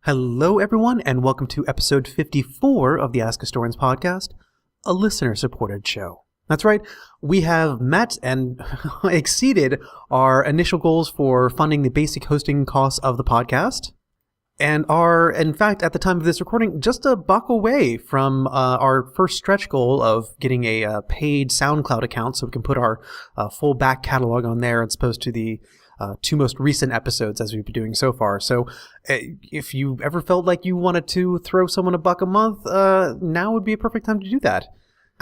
Hello, everyone, and welcome to episode 54 of the Ask Historians podcast, a listener-supported show. That's right, we have met and exceeded our initial goals for funding the basic hosting costs of the podcast, and are, in fact, at the time of this recording, just a buck away from our first stretch goal of getting a paid SoundCloud account so we can put our full back catalog on there as opposed to the two most recent episodes as we've been doing so far. So if you ever felt like you wanted to throw someone a buck a month, now would be a perfect time to do that.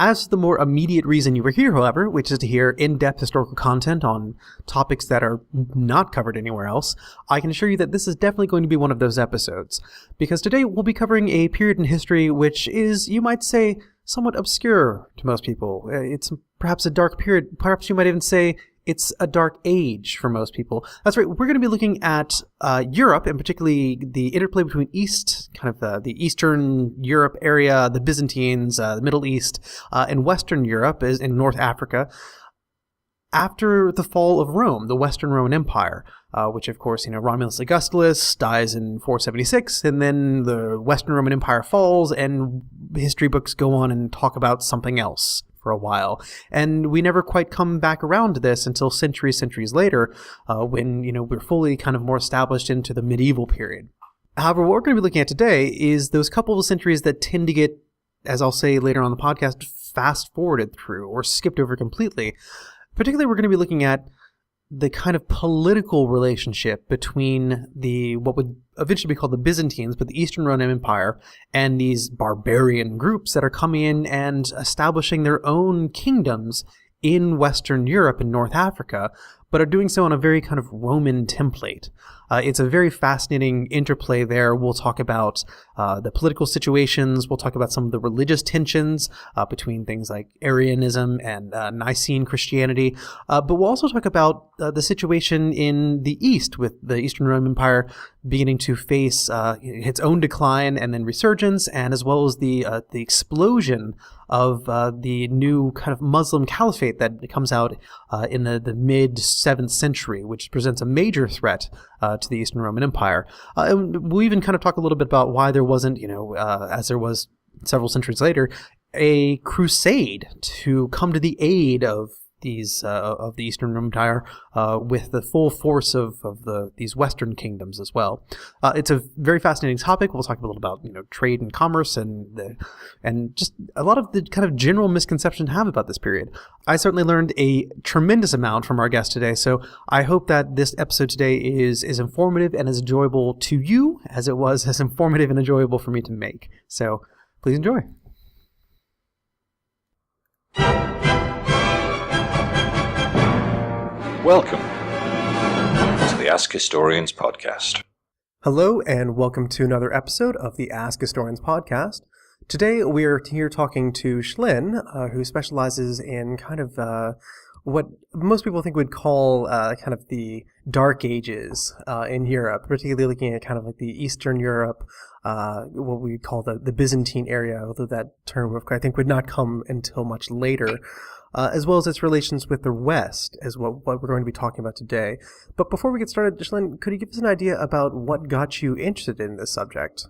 As to the more immediate reason you were here, however, which is to hear in-depth historical content on topics that are not covered anywhere else, I can assure you that this is definitely going to be one of those episodes. Because today we'll be covering a period in history which is, you might say, somewhat obscure to most people. It's perhaps a dark period. Perhaps you might even say it's a dark age for most people. That's right. We're going to be looking at Europe, and particularly the interplay between the Eastern Europe area, the Byzantines, the Middle East, and Western Europe, in North Africa, after the fall of Rome, the Western Roman Empire, which, of course, Romulus Augustulus dies in 476, and then the Western Roman Empire falls, and history books go on and talk about something else for a while. And we never quite come back around to this until centuries later, when, we're fully kind of more established into the medieval period. However, what we're going to be looking at today is those couple of centuries that tend to get, as I'll say later on the podcast, fast-forwarded through or skipped over completely. Particularly, we're going to be looking at the kind of political relationship between what would eventually be called the Byzantines, but the Eastern Roman Empire, and these barbarian groups that are coming in and establishing their own kingdoms in Western Europe and North Africa, but are doing so on a very kind of Roman template. It's a very fascinating interplay there. We'll talk about the political situations. We'll talk about some of the religious tensions between things like Arianism and Nicene Christianity. But we'll also talk about the situation in the East, with the Eastern Roman Empire beginning to face its own decline and then resurgence, and as well as the explosion of the new kind of Muslim caliphate that comes out in the mid-7th century, which presents a major threat to the Eastern Roman Empire. And we'll even kind of talk a little bit about why there wasn't, as there was several centuries later, a crusade to come to the aid of these of the Eastern Roman Empire with the full force of these Western kingdoms as well. It's a very fascinating topic. We'll talk a little about trade and commerce and just a lot of the kind of general misconceptions I have about this period. I certainly learned a tremendous amount from our guest today, so I hope that this episode today is as informative and as enjoyable to you as it was as informative and enjoyable for me to make. So please enjoy. Welcome to the Ask Historians podcast. Hello, and welcome to another episode of the Ask Historians podcast. Today, we are here talking to Schlin, who specializes in kind of what most people think would call kind of the Dark Ages in Europe, particularly looking at kind of like the Eastern Europe, what we call the Byzantine area, although that term I think would not come until much later. As well as its relations with the West, is what we're going to be talking about today. But before we get started, Justin, could you give us an idea about what got you interested in this subject?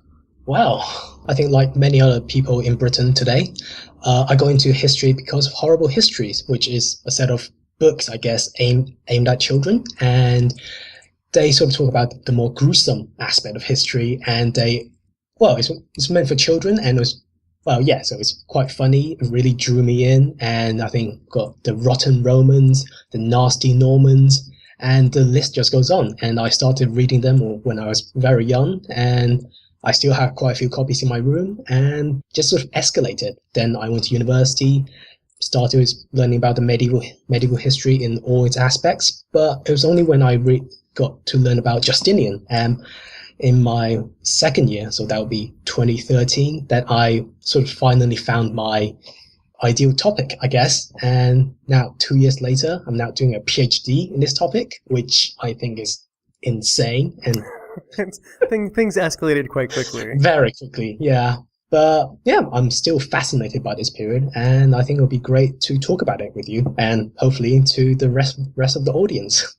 Well, I think like many other people in Britain today, I got into history because of Horrible Histories, which is a set of books, I guess, aimed at children. And they sort of talk about the more gruesome aspect of history. And it's meant for children, and so it's quite funny. It really drew me in, and I think got the rotten Romans, the nasty Normans, and the list just goes on. And I started reading them when I was very young, and I still have quite a few copies in my room, and just sort of escalated. Then I went to university, started learning about the medieval history in all its aspects, but it was only when I got to learn about Justinian in my second year, so that would be 2013, that I sort of finally found my ideal topic, I guess. And now 2 years later, I'm now doing a PhD in this topic, which I think is insane. And things escalated quite quickly. Very quickly, yeah. But yeah, I'm still fascinated by this period, and I think it'll be great to talk about it with you, and hopefully to the rest of the audience.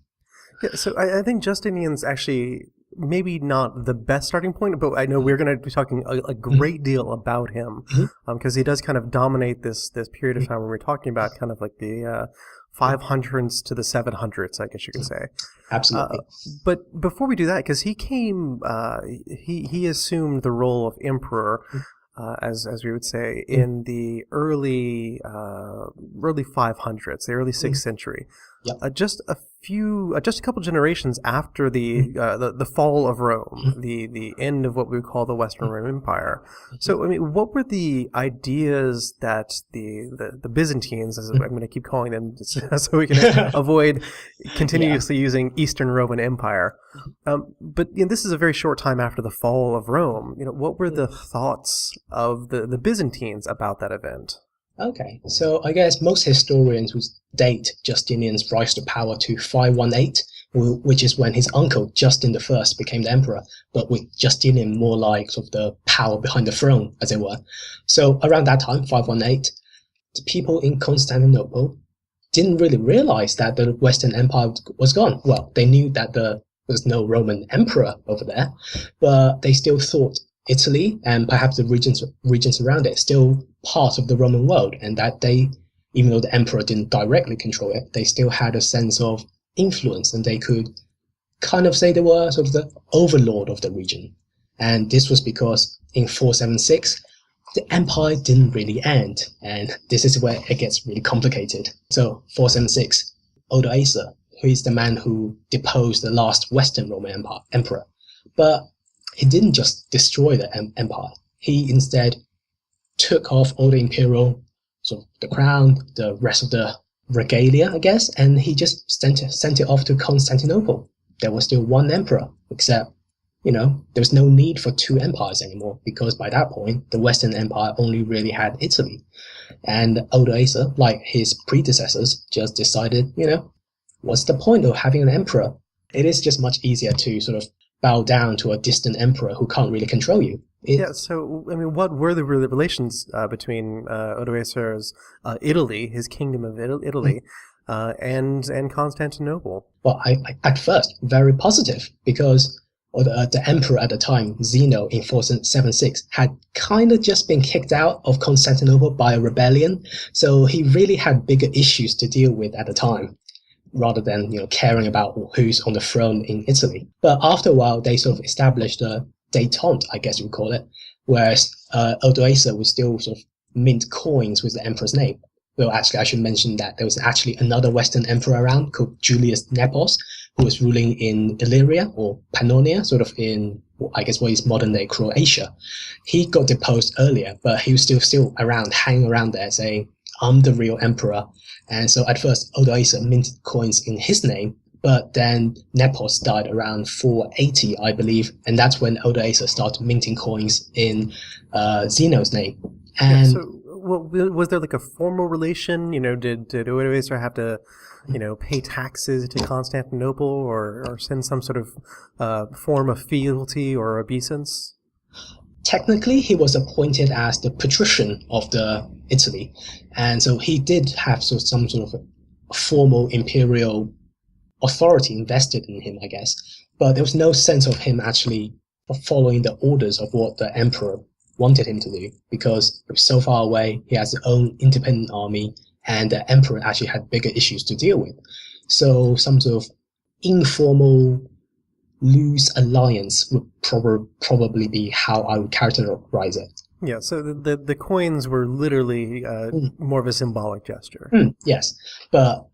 Yeah, so I think Justinian's actually maybe not the best starting point, but I know we're going to be talking a great deal about him because he does kind of dominate this period of time when we're talking about kind of like the 500s to the 700s, I guess you could say. Absolutely. But before we do that, because he came, he assumed the role of emperor, as we would say, in the early 500s, the early 6th century. Yep. Just a couple generations after the fall of Rome, the end of what we would call the Western Roman Empire. So, I mean, what were the ideas that the Byzantines, as I'm going to keep calling them, so we can avoid continuously using Eastern Roman Empire? But this is a very short time after the fall of Rome. What were the thoughts of the Byzantines about that event? Okay, so I guess most historians would date Justinian's rise to power to 518, which is when his uncle Justin I became the emperor, but with Justinian more like sort of the power behind the throne, as it were. So around that time, 518, the people in Constantinople didn't really realize that the Western Empire was gone. Well, they knew that there was no Roman emperor over there, but they still thought Italy and perhaps the regions around it still part of the Roman world, and that they, even though the emperor didn't directly control it, they still had a sense of influence, and they could kind of say they were sort of the overlord of the region. And this was because in 476, the empire didn't really end, and this is where it gets really complicated. So 476, Odoacer, who is the man who deposed the last Western Roman emperor, but he didn't just destroy the empire. He instead took off all the imperial, so the crown, the rest of the regalia, I guess, and he just sent it off to Constantinople. There was still one emperor, except, there was no need for two empires anymore, because by that point, the Western Empire only really had Italy. And Odoacer, like his predecessors, just decided, what's the point of having an emperor? It is just much easier to sort of bow down to a distant emperor who can't really control you. So, I mean, what were the relations between Odoacer's Italy, his kingdom of Italy, and Constantinople? Well, at first, very positive, because the emperor at the time, Zeno, in 476, had kind of just been kicked out of Constantinople by a rebellion, so he really had bigger issues to deal with at the time, rather than caring about who's on the throne in Italy. But after a while, they sort of established a détente, I guess you would call it, whereas Odoacer would still sort of mint coins with the emperor's name. Well, actually, I should mention that there was actually another Western emperor around called Julius Nepos, who was ruling in Illyria or Pannonia, sort of in, I guess, what is modern-day Croatia. He got deposed earlier, but he was still around, hanging around there, saying, I'm the real emperor. And so at first, Odoacer minted coins in his name, but then Nepos died around 480, I believe, and that's when Odoacer started minting coins in Zeno's name. And was there like a formal relation? Did Odoacer have to, pay taxes to Constantinople or send some sort of form of fealty or obeisance? Technically, he was appointed as the patrician of the Italy, and so he did have some sort of formal imperial authority invested in him, I guess. But there was no sense of him actually following the orders of what the emperor wanted him to do, because he was so far away. He has his own independent army, and the emperor actually had bigger issues to deal with. So some sort of informal, loose alliance would probably be how I would characterize it. Yeah, so the coins were literally more of a symbolic gesture. Yes, but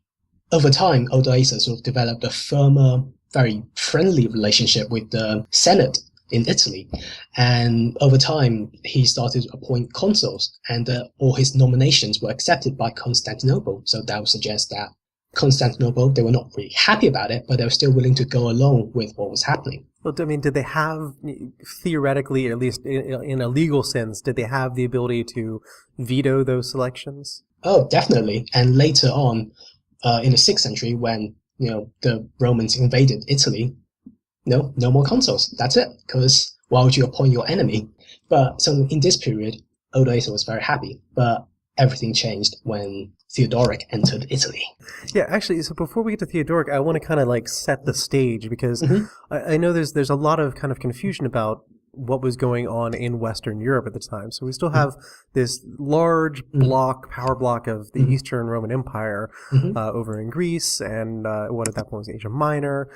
over time, Odoacer sort of developed a firmer, very friendly relationship with the Senate in Italy. And over time, he started to appoint consuls, and all his nominations were accepted by Constantinople. So that would suggest that Constantinople, they were not really happy about it, but they were still willing to go along with what was happening. Well, I mean, did they have, theoretically, or at least in a legal sense, did they have the ability to veto those selections? Oh, definitely. And later on, in the 6th century, when the Romans invaded Italy, no more consuls. That's it. Because why would you appoint your enemy? But so in this period, Odoacer was very happy. But everything changed when Theodoric entered Italy. Yeah, actually, so before we get to Theodoric, I want to kind of like set the stage because I know there's a lot of kind of confusion about what was going on in Western Europe at the time. So we still have this large power block of the Eastern Roman Empire over in Greece and what at that point was Asia Minor.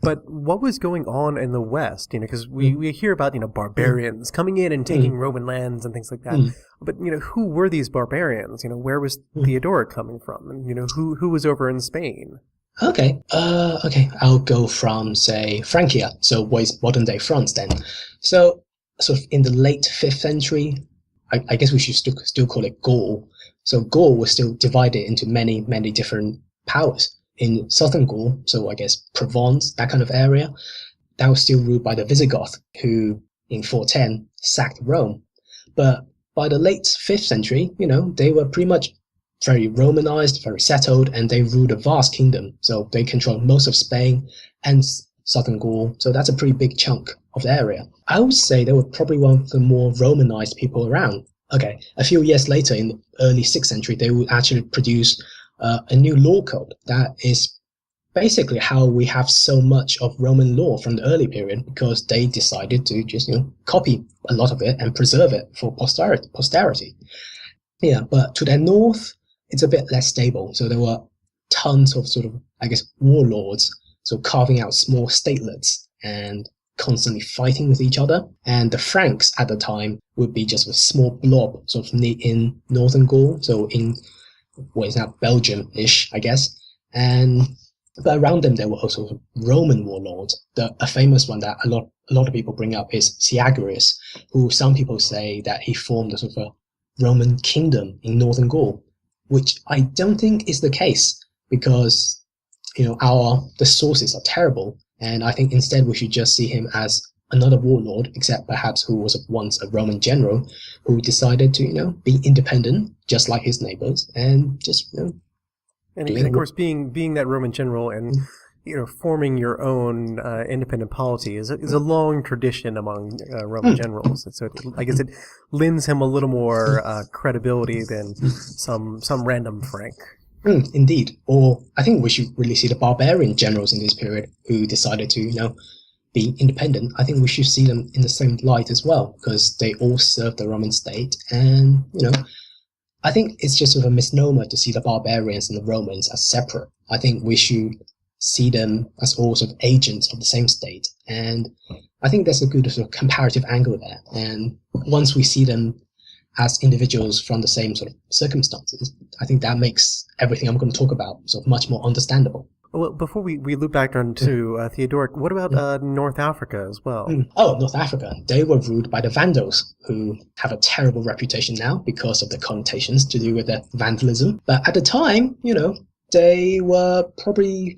But what was going on in the West? You know, because we hear about, you know, barbarians coming in and taking Roman lands and things like that. But, you know, who were these barbarians? You know, where was Theodoric coming from? And, you know, who was over in Spain? Okay. I'll go from, say, Francia, so what is modern-day France then. So, sort of in the late 5th century, I guess we should still call it Gaul. So Gaul was still divided into many, many different powers. In southern Gaul, so I guess Provence, that kind of area, that was still ruled by the Visigoth, who in 410 sacked Rome. But by the late 5th century, you know, they were pretty much very Romanized, very settled, and they ruled a vast kingdom. So they controlled most of Spain and southern Gaul. So that's a pretty big chunk of the area. I would say they were probably one of the more Romanized people around. Okay, a few years later, in the early 6th century, they would actually produce a new law code that is basically how we have so much of Roman law from the early period, because they decided to just, you know, copy a lot of it and preserve it for posterity. Yeah, but to their north, it's a bit less stable. So there were tons of sort of, I guess, warlords, so carving out small statelets and constantly fighting with each other. And the Franks at the time would be just a small blob sort of in northern Gaul, so in what is now Belgium-ish, I guess. But around them there were also Roman warlords. A famous one that a lot of people bring up is Syagrius, who some people say that he formed a sort of a Roman kingdom in northern Gaul, which I don't think is the case, because, you know, the sources are terrible, and I think instead we should just see him as another warlord, except perhaps who was once a Roman general who decided to, you know, be independent, just like his neighbors, and just, you know. And of course, being that Roman general and, you know, forming your own independent polity is a long tradition among Roman generals. And so I guess it lends him a little more credibility than some random Frank. Indeed. Or I think we should really see the barbarian generals in this period who decided to, you know, be independent. I think we should see them in the same light as well, because they all served the Roman state. And, you know, I think it's just sort of a misnomer to see the barbarians and the Romans as separate. I think we should see them as all sort of agents of the same state. And I think there's a good sort of comparative angle there. And once we see them as individuals from the same sort of circumstances, I think that makes everything I'm going to talk about sort of much more understandable. Well, before we loop back on to Theodoric, what about North Africa as well? Oh, North Africa. They were ruled by the Vandals, who have a terrible reputation now because of the connotations to do with their vandalism. But at the time, you know, they were pretty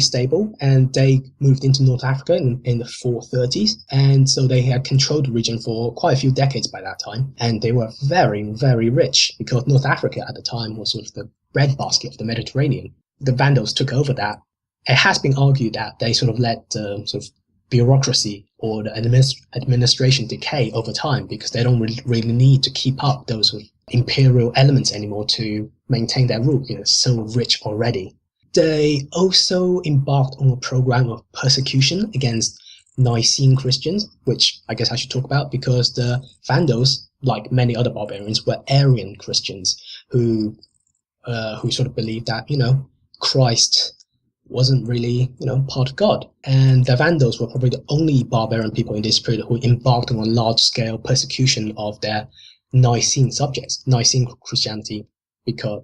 stable, and they moved into North Africa in the 430s. And so they had controlled the region for quite a few decades by that time. And they were very, very rich, because North Africa at the time was sort of the breadbasket of the Mediterranean. The Vandals took over that. It has been argued that they sort of let the sort of bureaucracy or the administration decay over time, because they don't really need to keep up those sort of imperial elements anymore to maintain their rule. You know, so rich already. They also embarked on a program of persecution against Nicene Christians, which I guess I should talk about, because the Vandals, like many other barbarians, were Arian Christians who sort of believed that, you know, Christ wasn't really, you know, part of God. And the Vandals were probably the only barbarian people in this period who embarked on a large-scale persecution of their Nicene subjects. Nicene Christianity,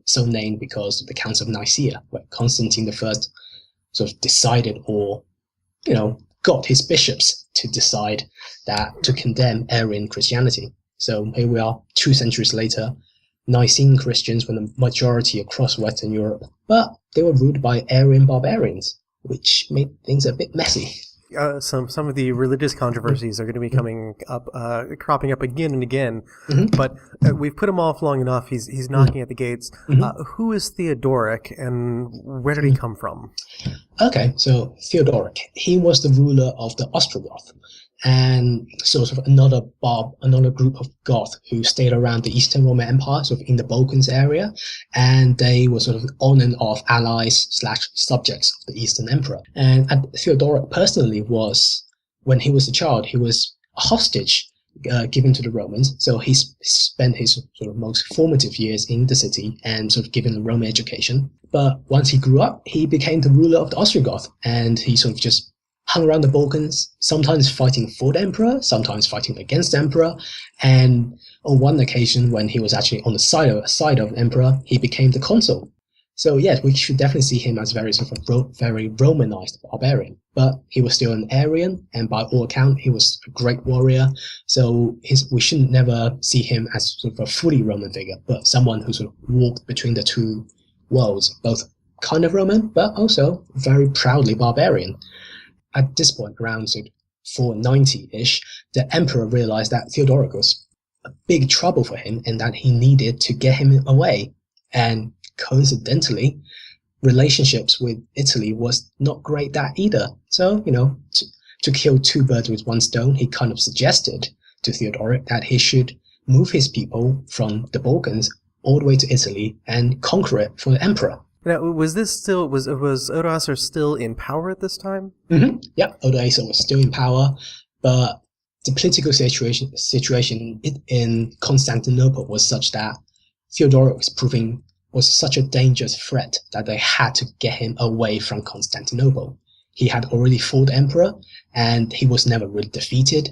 so named because of the Council of Nicaea, where Constantine I sort of decided, or, you know, got his bishops to decide to condemn Arian Christianity. So here we are, 2 centuries later. Nicene Christians were the majority across Western Europe, but they were ruled by Arian barbarians, which made things a bit messy. Some of the religious controversies are going to be coming up, cropping up again and again. But we've put him off long enough. He's knocking at the gates. Who is Theodoric, and where did he come from? Okay, so Theodoric, he was the ruler of the Ostrogoth, and sort of another group of Goths who stayed around the Eastern Roman Empire, sort of in the Balkans area, and they were sort of on and off allies / subjects of the Eastern Emperor. And Theodoric personally when he was a child, he was a hostage given to the Romans. So he spent his sort of most formative years in the city and sort of given a Roman education. But once he grew up, he became the ruler of the Ostrogoths, and he sort of just hung around the Balkans, sometimes fighting for the emperor, sometimes fighting against the emperor. And on one occasion, when he was actually on the side of the emperor, he became the consul. So yes, we should definitely see him as very sort of very Romanized barbarian. But he was still an Arian, and by all accounts, he was a great warrior. So we should never see him as sort of a fully Roman figure, but someone who sort of walked between the two worlds, both kind of Roman, but also very proudly barbarian. At this point, around 490-ish, the emperor realized that Theodoric was a big trouble for him and that he needed to get him away. And coincidentally, relationships with Italy was not great that either. So, to kill two birds with one stone, he kind of suggested to Theodoric that he should move his people from the Balkans all the way to Italy and conquer it for the emperor. Now, was Odoacer still in power at this time? Mm-hmm. Yeah, Odoacer was still in power, but the political situation in Constantinople was such that Theodoric was such a dangerous threat that they had to get him away from Constantinople. He had already fought the emperor, and he was never really defeated.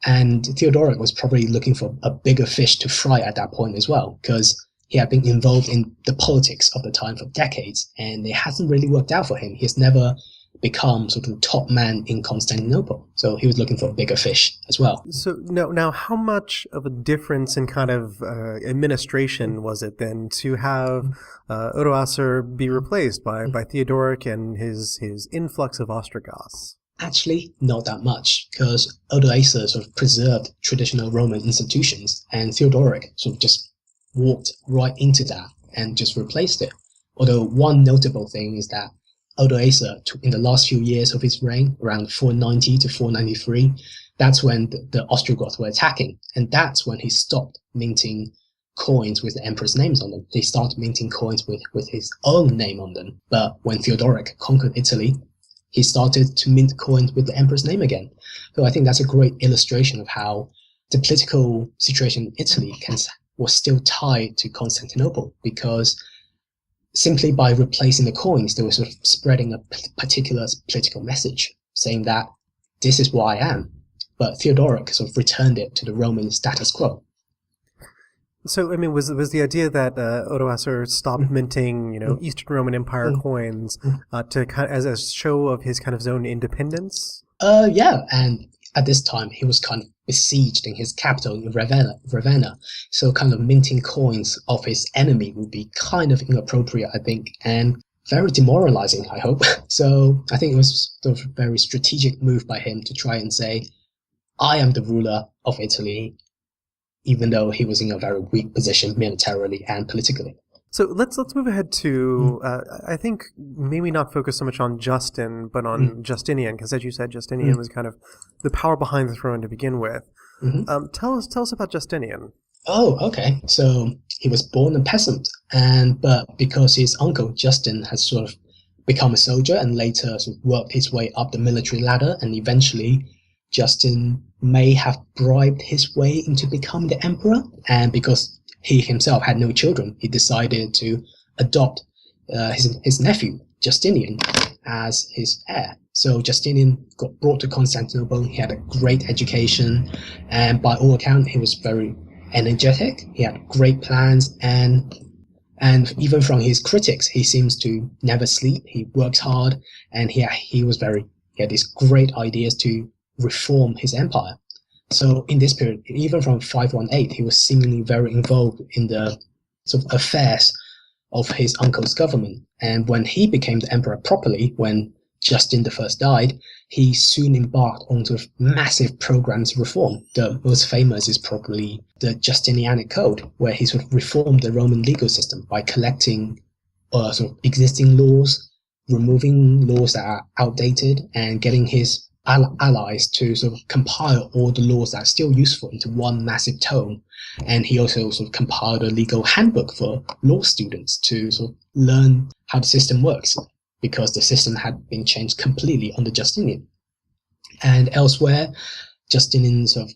And Theodoric was probably looking for a bigger fish to fry at that point as well, because he had been involved in the politics of the time for decades, and it hasn't really worked out for him. He's never become sort of the top man in Constantinople. So he was looking for a bigger fish as well. So now how much of a difference in kind of administration was it then to have Odoacer be replaced by Theodoric and his influx of Ostrogoths? Actually, not that much, because Odoacer sort of preserved traditional Roman institutions, and Theodoric sort of just walked right into that and just replaced it. Although one notable thing is that Odoacer, in the last few years of his reign, around 490 to 493, that's when the Ostrogoths were attacking, and that's when he stopped minting coins with the emperor's names on them. They started minting coins with his own name on them. But when Theodoric conquered Italy, he started to mint coins with the emperor's name again. So I think that's a great illustration of how the political situation in Italy was still tied to Constantinople, because simply by replacing the coins, they were sort of spreading a particular political message, saying that this is what I am. But Theodoric sort of returned it to the Roman status quo. So, I mean, was the idea that Odoacer stopped minting, Eastern Roman Empire coins to kind of, as a show of his kind of own independence? Yeah, and at this time he was kind of besieged in his capital in Ravenna, so kind of minting coins of his enemy would be kind of inappropriate, I think, and very demoralizing, I hope. So I think it was sort of a very strategic move by him to try and say, I am the ruler of Italy, even though he was in a very weak position militarily and politically. So let's move ahead to, I think, maybe not focus so much on Justin, but on Justinian, because as you said, Justinian was kind of the power behind the throne to begin with. Tell us about Justinian. Oh, okay. So he was born a peasant, but because his uncle Justin has sort of become a soldier and later sort of worked his way up the military ladder, and eventually Justin may have bribed his way into becoming the emperor, and because he himself had no children, he decided to adopt his nephew, Justinian, as his heir. So Justinian got brought to Constantinople. He had a great education, and by all accounts, he was very energetic. He had great plans, and even from his critics, he seems to never sleep. He works hard, and he had these great ideas to reform his empire. So in this period, even from 518, he was seemingly very involved in the sort of affairs of his uncle's government. And when he became the emperor properly, when Justin I died, he soon embarked on sort of massive programs of reform. The most famous is probably the Justinianic Code, where he sort of reformed the Roman legal system by collecting sort of existing laws, removing laws that are outdated, and getting his allies to sort of compile all the laws that are still useful into one massive tome. And he also sort of compiled a legal handbook for law students to sort of learn how the system works, because the system had been changed completely under Justinian. And elsewhere, Justinian sort of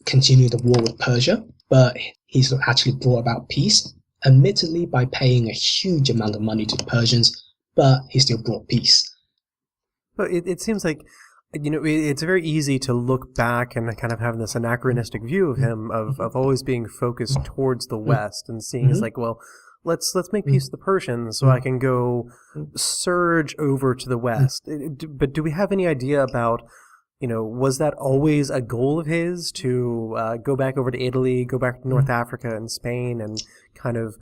continued the war with Persia, but he sort of actually brought about peace, admittedly by paying a huge amount of money to the Persians, but he still brought peace. But it seems like, it's very easy to look back and kind of have this anachronistic view of him, of always being focused towards the West and seeing as like, well, let's make peace with the Persians so I can go surge over to the West. But do we have any idea about, was that always a goal of his to go back over to Italy, go back to North Africa and Spain and kind of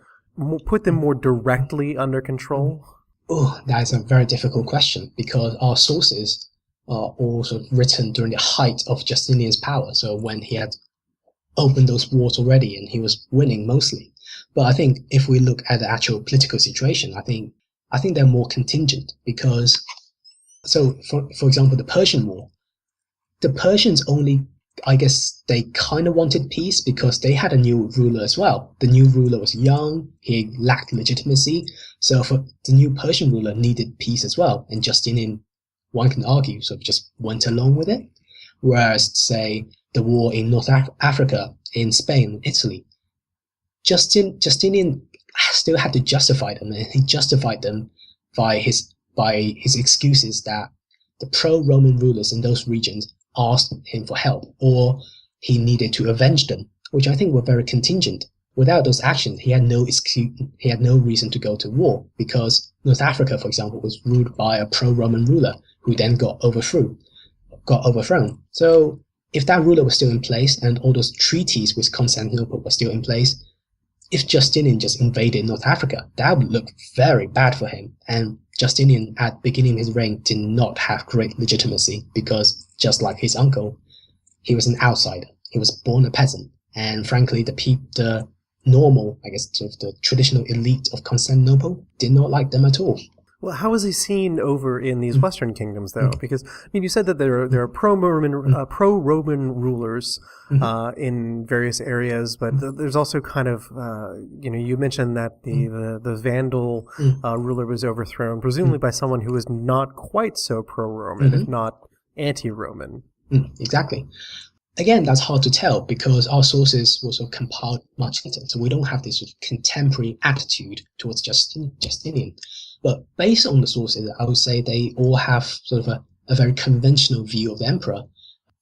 put them more directly under control? Oh, that is a very difficult question, because our sources are all sort of written during the height of Justinian's power. So when he had opened those wars already and he was winning mostly. But I think if we look at the actual political situation, I think they're more contingent, because, so for example, the Persian War, the Persians only, I guess they kind of wanted peace because they had a new ruler as well. The new ruler was young, he lacked legitimacy, so for the new Persian ruler needed peace as well, and Justinian, one can argue, sort of just went along with it. Whereas, say, the war in North Africa, in Spain, Italy, Justinian still had to justify them, and he justified them by his excuses that the pro-Roman rulers in those regions asked him for help, or he needed to avenge them, which I think were very contingent. Without those actions, he had no excuse, he had no reason to go to war, because North Africa, for example, was ruled by a pro-Roman ruler who then got overthrown. So if that ruler was still in place and all those treaties with Constantinople were still in place, if Justinian just invaded North Africa, that would look very bad for him. And Justinian, at the beginning of his reign, did not have great legitimacy, because just like his uncle, he was an outsider. He was born a peasant. And frankly, the normal, I guess, sort of the traditional elite of Constantinople did not like them at all. Well, how is he seen over in these Western kingdoms, though? Because you said that there are pro-Roman rulers in various areas, but there's also kind of you mentioned that the Vandal ruler was overthrown, presumably by someone who was not quite so pro-Roman, if not anti-Roman. Exactly. Again, that's hard to tell, because our sources were sort of compiled much later, so we don't have this sort of contemporary attitude towards Justinian. But based on the sources, I would say they all have sort of a very conventional view of the emperor.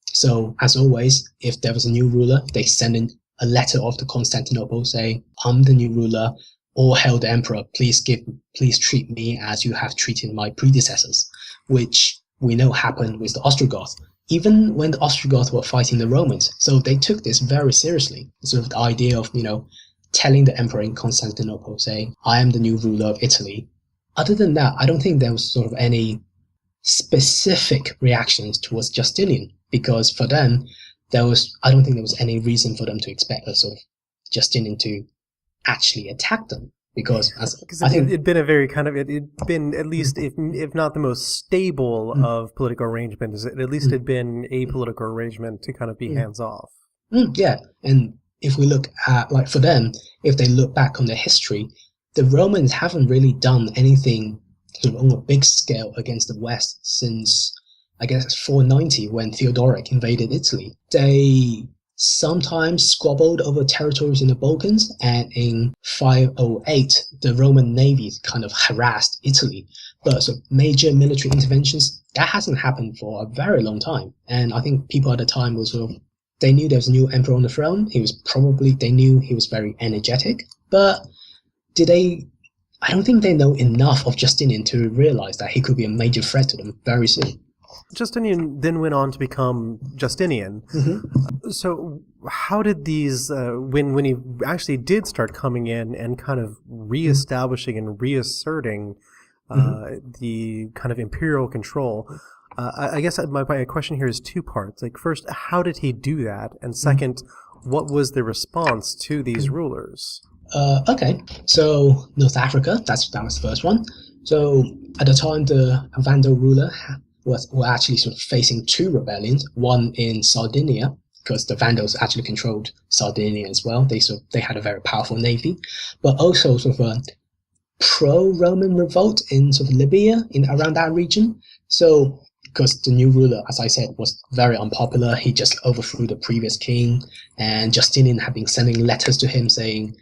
So, as always, if there was a new ruler, they send in a letter off to Constantinople saying, "I'm the new ruler, all hail the emperor, please treat me as you have treated my predecessors," which we know happened with the Ostrogoths, even when the Ostrogoths were fighting the Romans. So they took this very seriously, sort of the idea of, telling the emperor in Constantinople, saying, "I am the new ruler of Italy." Other than that, I don't think there was sort of any specific reactions towards Justinian, because for them, I don't think there was any reason for them to expect a sort of Justinian to actually attack them, because I think it'd been a very kind of it'd been, at least if not the most stable of political arrangements, at least it'd been a political arrangement to kind of be hands off. Yeah, and if we look at, like, for them, if they look back on their history, the Romans haven't really done anything sort of on a big scale against the West since, I guess, 490, when Theodoric invaded Italy. They sometimes squabbled over territories in the Balkans, and in 508, the Roman navy kind of harassed Italy. But sort of major military interventions, that hasn't happened for a very long time. And I think people at the time were sort of, they knew there was a new emperor on the throne. They knew he was very energetic, but I don't think they know enough of Justinian to realize that he could be a major threat to them very soon. Justinian then went on to become Justinian. So how did these, when he actually did start coming in and kind of reestablishing and reasserting the kind of imperial control, I guess my question here is two parts. Like, first, how did he do that? And second, what was the response to these rulers? Okay, so North Africa, that was the first one. So at the time, the Vandal ruler were actually sort of facing two rebellions, one in Sardinia, because the Vandals actually controlled Sardinia as well. They had a very powerful navy, but also sort of a pro-Roman revolt in sort of Libya, around that region. So, because the new ruler, as I said, was very unpopular, he just overthrew the previous king, and Justinian had been sending letters to him saying,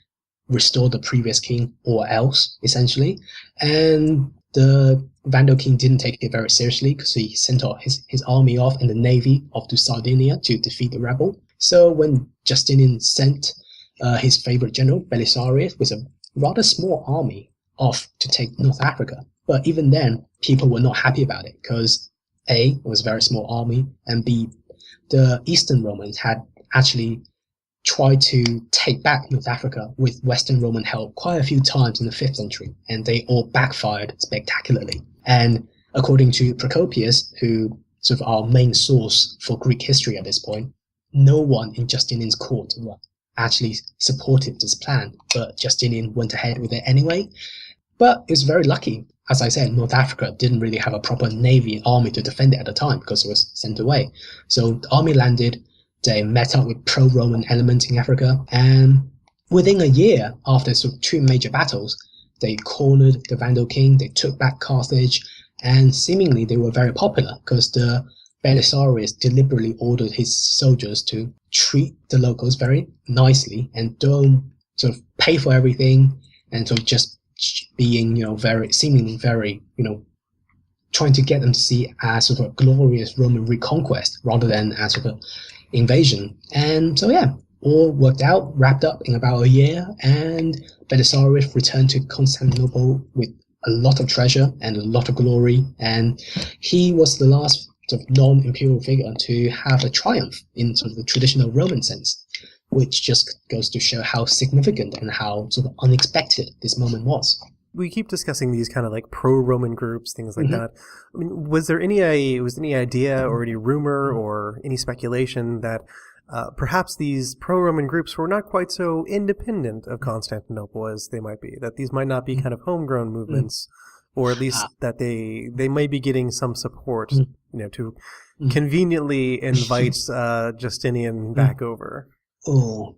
restore the previous king or else, essentially. And the Vandal king didn't take it very seriously, because he sent his army off and the navy off to Sardinia to defeat the rebel. So when Justinian sent his favorite general, Belisarius, with a rather small army off to take North Africa, but even then, people were not happy about it, because A, it was a very small army, and B, the Eastern Romans had actually tried to take back North Africa with Western Roman help quite a few times in the 5th century, and they all backfired spectacularly. And according to Procopius, who sort of our main source for Greek history at this point, no one in Justinian's court actually supported this plan, but Justinian went ahead with it anyway. But it was very lucky. As I said, North Africa didn't really have a proper navy and army to defend it at the time because it was sent away. So the army landed, they met up with pro-Roman elements in Africa, and within a year after sort of two major battles, they cornered the Vandal king, they took back Carthage, and seemingly they were very popular because the Belisarius deliberately ordered his soldiers to treat the locals very nicely and don't sort of pay for everything, and sort of just being, seemingly very, trying to get them to see as sort of a glorious Roman reconquest rather than as sort of an invasion. And so, yeah, all worked out, wrapped up in about a year, and Belisarius returned to Constantinople with a lot of treasure and a lot of glory, and he was the last sort of non-imperial figure to have a triumph in sort of the traditional Roman sense, which just goes to show how significant and how sort of unexpected this moment was. We keep discussing these kind of like pro-Roman groups, things like that. I mean, was there any idea or any rumor or any speculation that perhaps these pro-Roman groups were not quite so independent of Constantinople as they might be, that these might not be kind of homegrown movements, or at least that they might be getting some support, to conveniently invite Justinian back over? Oh,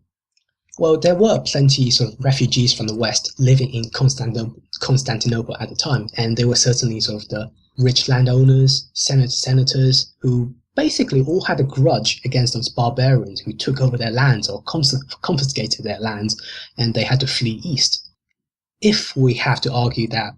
well, there were plenty sort of refugees from the West living in Constantinople at the time, and they were certainly sort of the rich landowners, senators, who basically all had a grudge against those barbarians who took over their lands or confiscated their lands, and they had to flee east. If we have to argue that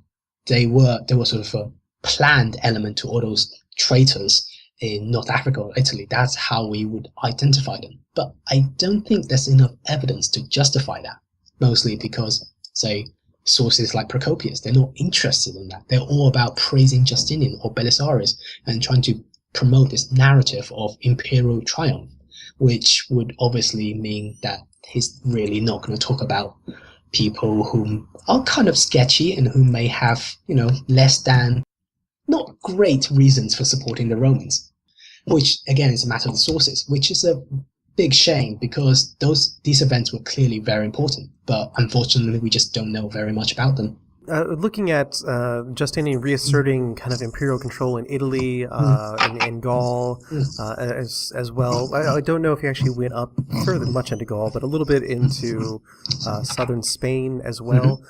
there was sort of a planned element to all those traitors in North Africa or Italy, that's how we would identify them. But I don't think there's enough evidence to justify that, mostly because, say, sources like Procopius, they're not interested in that. They're all about praising Justinian or Belisarius and trying to promote this narrative of imperial triumph, which would obviously mean that he's really not going to talk about people who are kind of sketchy and who may have, less than not great reasons for supporting the Romans, which again is a matter of the sources, which is a big shame because these events were clearly very important, but unfortunately we just don't know very much about them. Looking at Justinian reasserting kind of imperial control in Italy and Gaul as well. I don't know if he actually went up much into Gaul, but a little bit into southern Spain as well.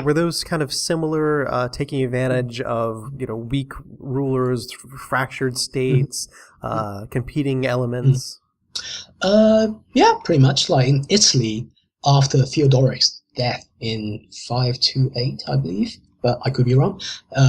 Were those kind of similar, taking advantage of weak rulers, fractured states, competing elements? Yeah, pretty much. Like in Italy, after Theodoric's death in 528, I believe, but I could be wrong.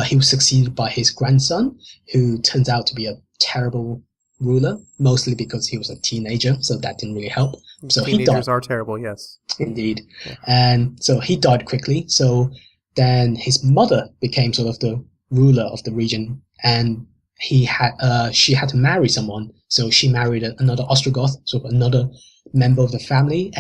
He was succeeded by his grandson, who turns out to be a terrible ruler, mostly because he was a teenager, so that didn't really help. So Teenagers are terrible, yes. Indeed. Yeah. And so he died quickly. So then his mother became sort of the ruler of the region, and she had to marry someone. So she married another Ostrogoth, sort of another member of the family,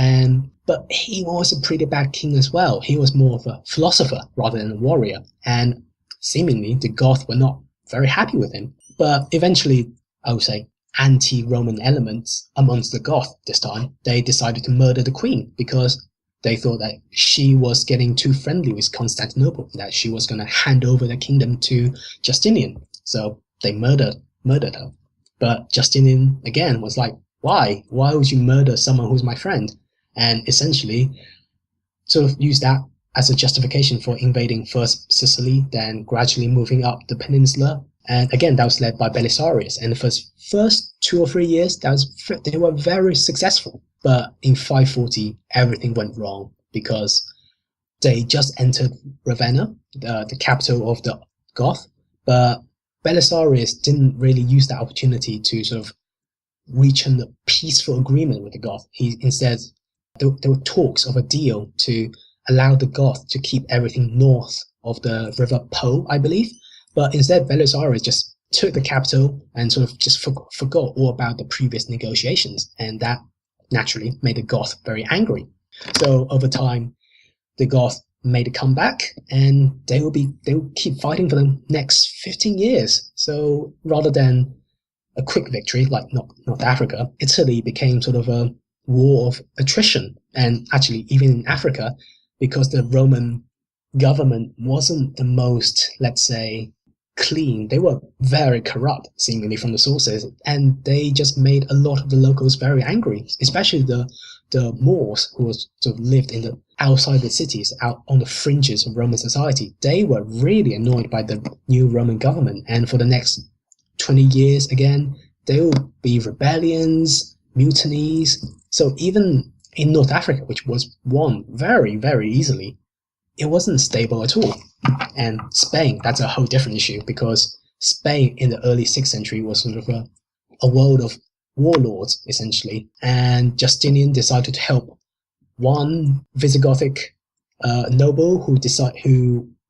but he was a pretty bad king as well. He was more of a philosopher rather than a warrior, and seemingly the Goths were not very happy with him. But eventually, I would say, anti-Roman elements amongst the Goths this time, they decided to murder the queen because they thought that she was getting too friendly with Constantinople, that she was going to hand over the kingdom to Justinian. So they murdered her. But Justinian, again, was like, why? Why would you murder someone who's my friend? And essentially sort of use that as a justification for invading first Sicily, then gradually moving up the peninsula. And again, that was led by Belisarius. And the first 2 or 3 years, they were very successful. But in 540, everything went wrong because they just entered Ravenna, the capital of the Goth. But Belisarius didn't really use that opportunity to sort of reach a peaceful agreement with the Goth. Instead, there were talks of a deal to allow the Goth to keep everything north of the River Po, I believe. But instead, Belisarius just took the capital and sort of just forgot all about the previous negotiations. And that naturally made the Goth very angry. So over time, the Goth made a comeback, and they will keep fighting for the next 15 years. So rather than a quick victory like North Africa, Italy became sort of a war of attrition. And actually, even in Africa, because the Roman government wasn't the most, let's say, clean, they were very corrupt, seemingly from the sources, and they just made a lot of the locals very angry, especially the Moors, who sort of lived outside the cities, out on the fringes of Roman society. They were really annoyed by the new Roman government, and for the next 20 years, again, there will be rebellions, mutinies. So even in North Africa, which was won very, very easily, it wasn't stable at all. And Spain, that's a whole different issue, because Spain in the early 6th century was sort of a world of warlords, essentially. And Justinian decided to help one Visigothic noble who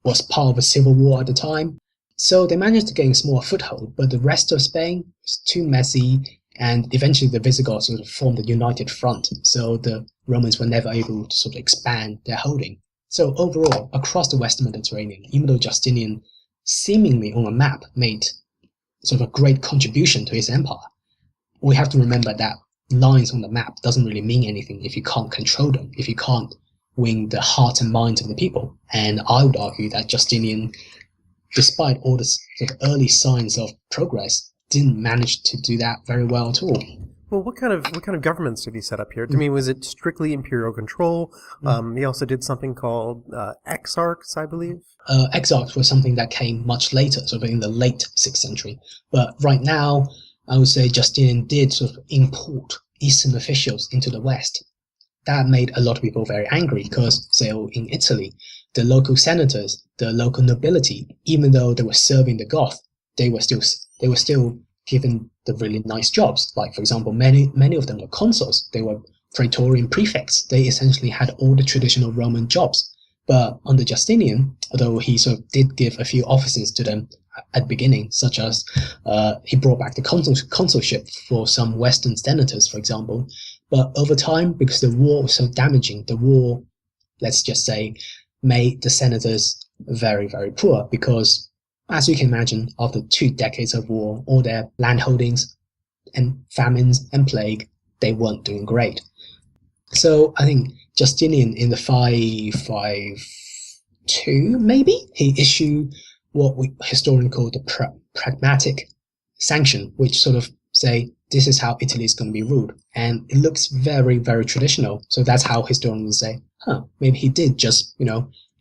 was part of a civil war at the time. So they managed to gain a small foothold, but the rest of Spain was too messy, and eventually the Visigoths sort of formed a united front. So the Romans were never able to sort of expand their holding. So overall, across the Western Mediterranean, even though Justinian seemingly on a map made sort of a great contribution to his empire, we have to remember that lines on the map doesn't really mean anything if you can't control them, if you can't win the hearts and minds of the people. And I would argue that Justinian, despite all the sort of early signs of progress, didn't manage to do that very well at all. Well, what kind of governments did he set up here? To me, was it strictly imperial control? He also did something called exarchs, I believe. Exarchs was something that came much later, sort of in the late 6th century. But right now, I would say Justinian did sort of import Eastern officials into the West. That made a lot of people very angry because, say, in Italy, the local senators, the local nobility, even though they were serving the Goth, they were still given the really nice jobs. Like, for example, many of them were consuls. They were praetorian prefects. They essentially had all the traditional Roman jobs. But under Justinian, although he sort of did give a few offices to them at the beginning, such as he brought back the consulship for some Western senators, for example. But over time, because the war was so damaging, the war, let's just say, made the senators very, very poor because, as you can imagine, after 2 decades of war, all their landholdings and famines and plague, they weren't doing great. So I think Justinian in the 552, maybe, he issued what we historians call the pragmatic sanction, which sort of say, this is how Italy is going to be ruled. And it looks very, very traditional. So that's how historians say, maybe he did just,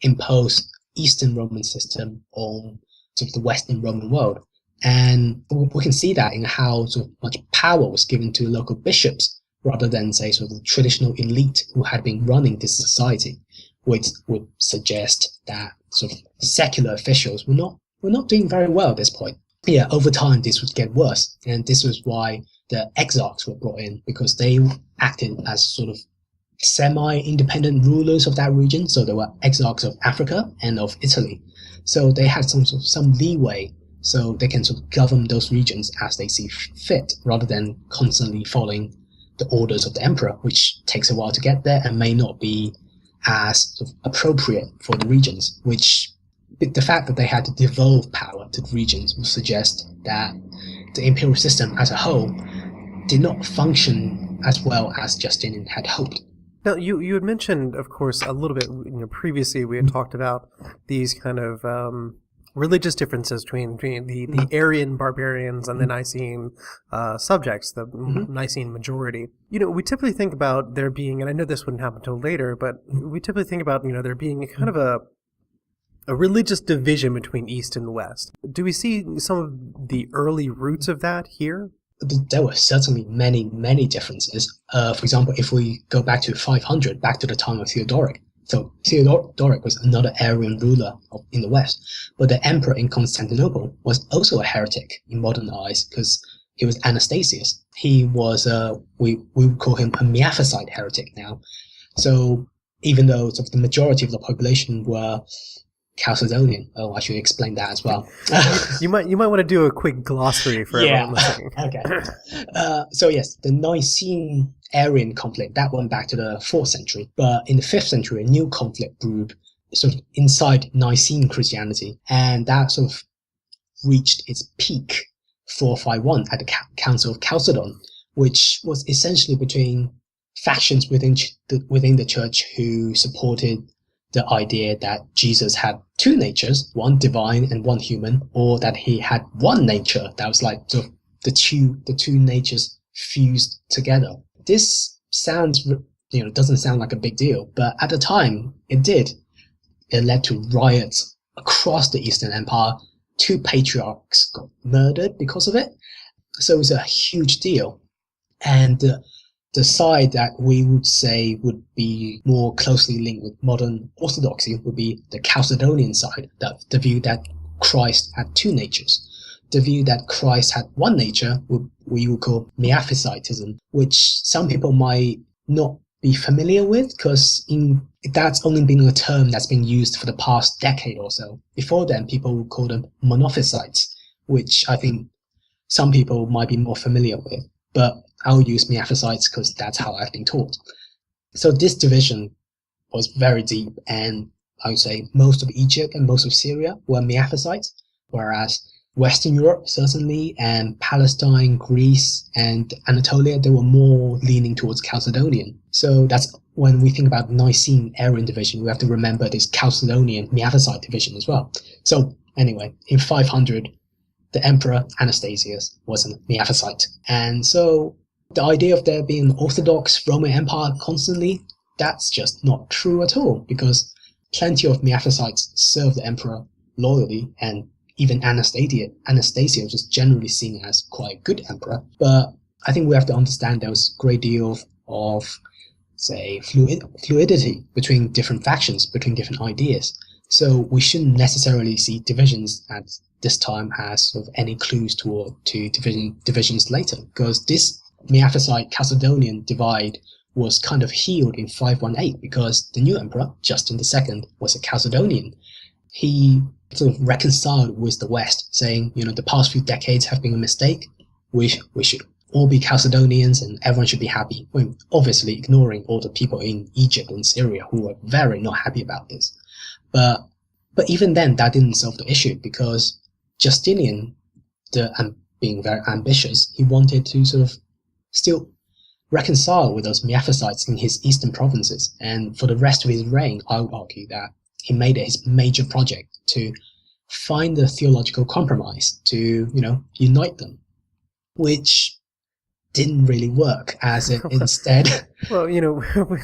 impose Eastern Roman system on sort of the Western Roman world. And we can see that in how sort of much power was given to local bishops rather than, say, sort of the traditional elite who had been running this society, which would suggest that sort of secular officials were not doing very well at this point. Yeah, over time this would get worse, and this was why the exarchs were brought in, because they acted as sort of semi-independent rulers of that region. So there were exarchs of Africa and of Italy. So they had some leeway, so they can sort of govern those regions as they see fit, rather than constantly following the orders of the emperor, which takes a while to get there and may not be as sort of appropriate for the regions. Which the fact that they had to devolve power to the regions would suggest that the imperial system as a whole did not function as well as Justinian had hoped. Now, you had mentioned, of course, a little bit, previously we had talked about these kind of religious differences between the Arian barbarians and the Nicene subjects, the Nicene majority. We typically think about there being, and I know this wouldn't happen until later, but we typically think about, there being kind of a religious division between East and West. Do we see some of the early roots of that here? There were certainly many, many differences. For example, if we go back to 500, back to the time of Theodoric. So Theodoric was another Arian ruler in the West, but the emperor in Constantinople was also a heretic in modern eyes because he was Anastasius. He was, we would call him a Miaphysite heretic now. So even though sort of the majority of the population were Chalcedonian. Oh, I should explain that as well. You might want to do a quick glossary for everyone listening. Okay. So yes, the Nicene Arian conflict, that went back to the 4th century. But in the 5th century, a new conflict brewed sort of inside Nicene Christianity. And that sort of reached its peak 451 at the Council of Chalcedon, which was essentially between factions within the church who supported the idea that Jesus had two natures, one divine and one human, or that he had one nature that was like sort of the two natures fused together. This sounds, doesn't sound like a big deal, but at the time it did. It led to riots across the Eastern Empire. 2 patriarchs got murdered because of it. So it was a huge deal. And the side that we would say would be more closely linked with modern orthodoxy would be the Chalcedonian side, the view that Christ had two natures. The view that Christ had one nature, we would call Miaphysitism, which some people might not be familiar with because that's only been a term that's been used for the past decade or so. Before then, people would call them monophysites, which I think some people might be more familiar with. But I'll use Miaphysites because that's how I've been taught. So this division was very deep, and I would say most of Egypt and most of Syria were Miaphysites, whereas Western Europe, certainly, and Palestine, Greece, and Anatolia, they were more leaning towards Chalcedonian. So that's when we think about Nicene Arian division, we have to remember this Chalcedonian Miaphysite division as well. So anyway, in 500, the emperor Anastasius was a Miaphysite. And so the idea of there being an Orthodox Roman Empire constantly, that's just not true at all, because plenty of Miaphysites served the emperor loyally, and even Anastasius was generally seen as quite a good emperor. But I think we have to understand there was a great deal of say, fluidity between different factions, between different ideas. So we shouldn't necessarily see divisions at this time as sort of any clues to divisions later, because this Miaphysite Chalcedonian divide was kind of healed in 518 because the new emperor, Justin II, was a Chalcedonian. He sort of reconciled with the West, saying, the past few decades have been a mistake. We should all be Chalcedonians and everyone should be happy. Well, obviously ignoring all the people in Egypt and Syria who were very not happy about this. But even then, that didn't solve the issue, because Justinian, being very ambitious, he wanted to sort of still reconcile with those Miaphysites in his eastern provinces. And for the rest of his reign, I would argue that he made it his major project to find a theological compromise to, unite them, which didn't really work, as it instead... Well,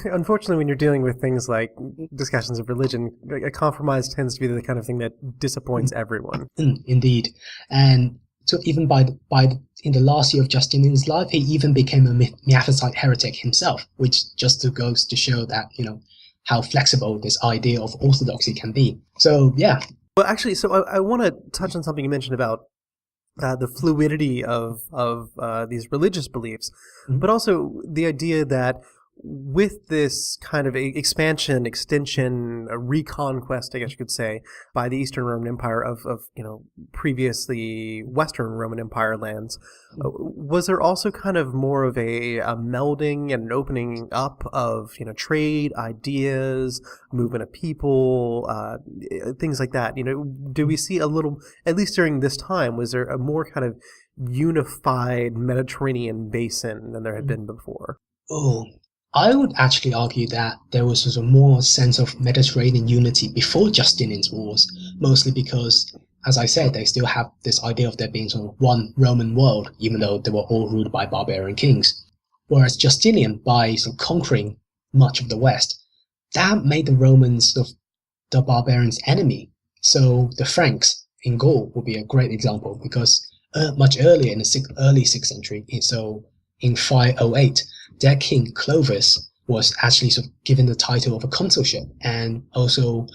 unfortunately, when you're dealing with things like discussions of religion, a compromise tends to be the kind of thing that disappoints everyone. Indeed. And so even in the last year of Justinian's life, he even became a Miaphysite heretic himself, which just goes to show that, how flexible this idea of orthodoxy can be. So, yeah. Well, actually, so I want to touch on something you mentioned about the fluidity of these religious beliefs, but also the idea that with this kind of expansion, extension, reconquest, I guess you could say, by the Eastern Roman Empire of previously Western Roman Empire lands, was there also kind of more of a melding and an opening up of trade, ideas, movement of people, things like that? Do we see a little, at least during this time, was there a more kind of unified Mediterranean basin than there had been before? Oh, I would actually argue that there was a more sense of Mediterranean unity before Justinian's wars, mostly because as I said, they still have this idea of there being sort of one Roman world, even though they were all ruled by barbarian kings. Whereas Justinian, by sort of conquering much of the West, that made the Romans sort of the barbarians' enemy. So the Franks in Gaul would be a great example, because much earlier in the early 6th century, so in 508, their king Clovis was actually sort of given the title of a consulship, and also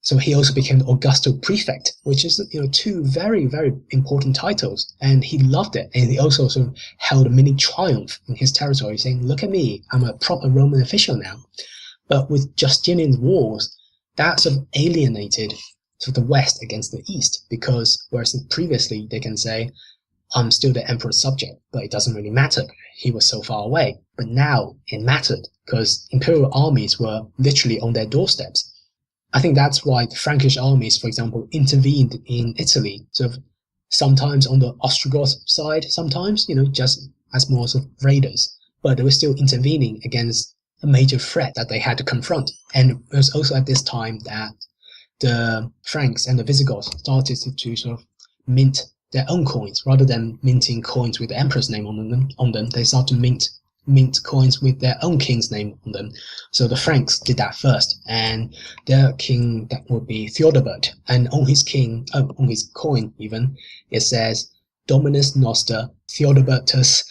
so he also became the Augustal prefect, which is two very, very important titles, and he loved it. And he also sort of held a mini triumph in his territory, saying, "Look at me, I'm a proper Roman official now." But with Justinian's wars, that sort of alienated sort of the West against the East, because whereas previously they can say, "I'm still the emperor's subject," but it doesn't really matter. He was so far away. But now it mattered, because imperial armies were literally on their doorsteps. I think that's why the Frankish armies, for example, intervened in Italy, sort of sometimes on the Ostrogoth side, sometimes, just as more sort of raiders. But they were still intervening against a major threat that they had to confront. And it was also at this time that the Franks and the Visigoths started to sort of mint their own coins. Rather than minting coins with the emperor's name on them, they started to mint coins with their own king's name on them. So the Franks did that first, and their king, that would be Theodebert, and on his coin even, it says Dominus Noster Theodebertus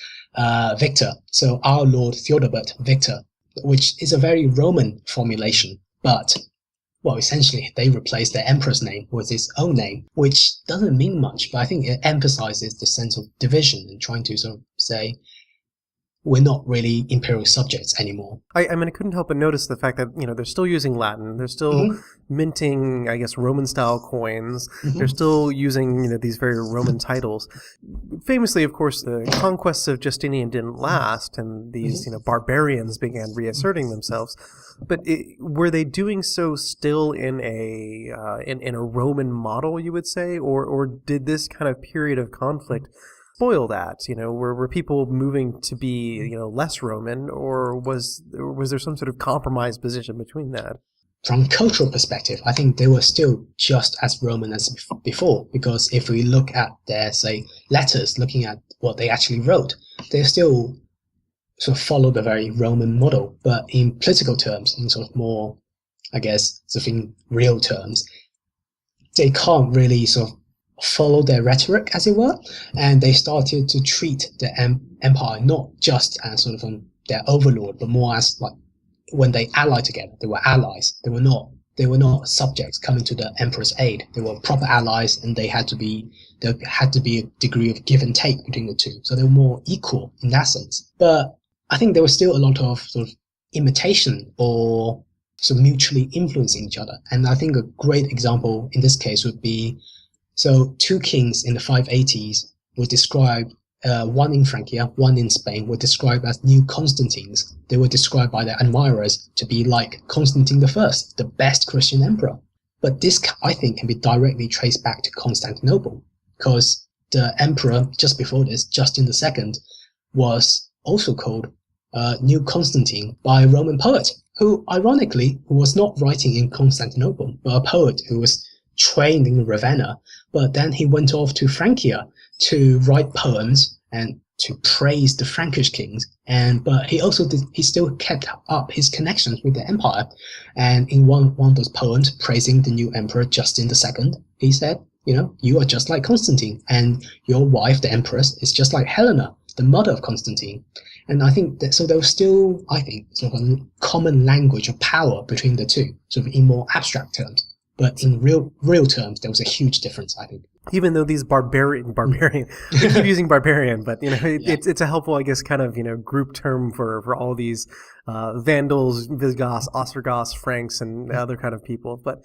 Victor, so our Lord Theodebert Victor, which is a very Roman formulation, but well, essentially they replaced their emperor's name with his own name, which doesn't mean much, but I think it emphasizes the sense of division and trying to sort of say, we're not really imperial subjects anymore. I mean, I couldn't help but notice the fact that, they're still using Latin. They're still minting, I guess, Roman-style coins. They're still using, these very Roman titles. Famously, of course, the conquests of Justinian didn't last, and these, barbarians began reasserting themselves. But were they doing so still in a Roman model, you would say? Or did this kind of period of conflict spoil that? Were people moving to be less Roman, or was there some sort of compromise position between that? From a cultural perspective, I think they were still just as Roman as before, because if we look at their, say, letters, looking at what they actually wrote, they still sort of follow the very Roman model. But in political terms, in sort of more, I guess, sort of in real terms, they can't really sort of follow their rhetoric, as it were, and they started to treat the empire not just as sort of their overlord, but more as like when they allied together, they were allies. They were not subjects coming to the emperor's aid. They were proper allies, and there had to be a degree of give and take between the two. So they were more equal in that sense. But I think there was still a lot of sort of imitation or sort of mutually influencing each other. And I think a great example in this case would be, so two kings in the 580s were described, one in Francia, one in Spain, were described as new Constantines. They were described by their admirers to be like Constantine I, the best Christian emperor. But this, I think, can be directly traced back to Constantinople, because the emperor just before this, Justin II, was also called New Constantine by a Roman poet, who ironically was not writing in Constantinople, but a poet who was trained in Ravenna, but then he went off to Francia to write poems and to praise the Frankish kings. But he still kept up his connections with the empire. And in one of those poems praising the new emperor Justin II, he said, you are just like Constantine, and your wife, the empress, is just like Helena, the mother of Constantine. And I think that, so there was still, I think, sort of a common language of power between the two, sort of in more abstract terms. But in real terms, there was a huge difference, I think. Even though these barbarian, I keep using barbarian, but it's a helpful, I guess, kind of group term for all these Vandals, Visigoths, Ostrogoths, Franks, and other kind of people. But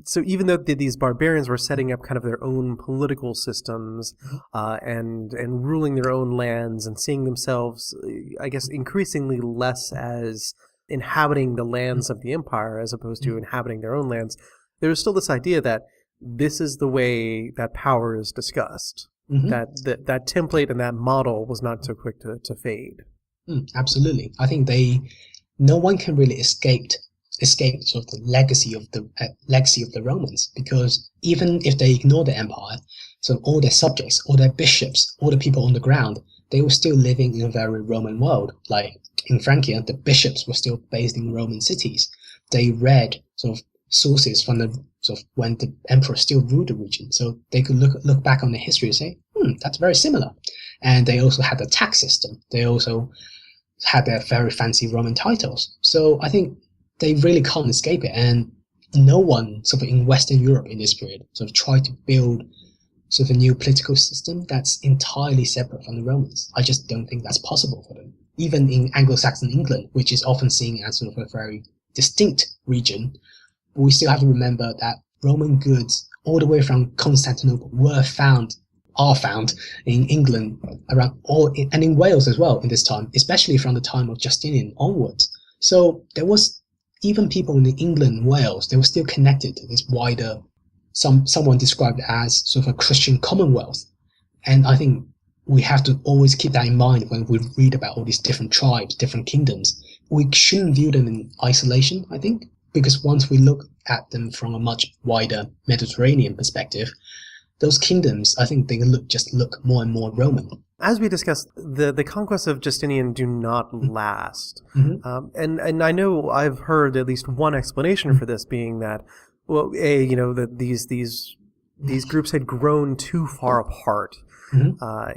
so even though these barbarians were setting up kind of their own political systems and ruling their own lands and seeing themselves, I guess, increasingly less as inhabiting the lands of the empire as opposed to inhabiting their own lands, there's still this idea that this is the way that power is discussed. That template and that model was not so quick to fade. Absolutely. I think no one can really escape escape sort of the legacy of the Romans, because even if they ignore the empire, so all their subjects, all their bishops, all the people on the ground, they were still living in a very Roman world. Like in Francia, the bishops were still based in Roman cities. They read sort of sources from the sort of when the emperor still ruled the region, so they could look back on the history and say, that's very similar. And they also had the tax system. They also had their very fancy Roman titles. So I think they really can't escape it. And no one sort of in Western Europe in this period sort of tried to build sort of a new political system that's entirely separate from the Romans. I just don't think that's possible for them. Even in Anglo-Saxon England, which is often seen as sort of a very distinct region, we still have to remember that Roman goods all the way from Constantinople are found in England and in Wales as well in this time, especially from the time of Justinian onwards. So there was even people in England and Wales, they were still connected to this wider, someone described it as sort of a Christian commonwealth. And I think we have to always keep that in mind when we read about all these different tribes, different kingdoms. We shouldn't view them in isolation, I think, because once we look at them from a much wider Mediterranean perspective, those kingdoms, I think they look more and more Roman. As we discussed, the conquests of Justinian do not last. And I know I've heard at least one explanation for this being that, well, that these groups had grown too far apart.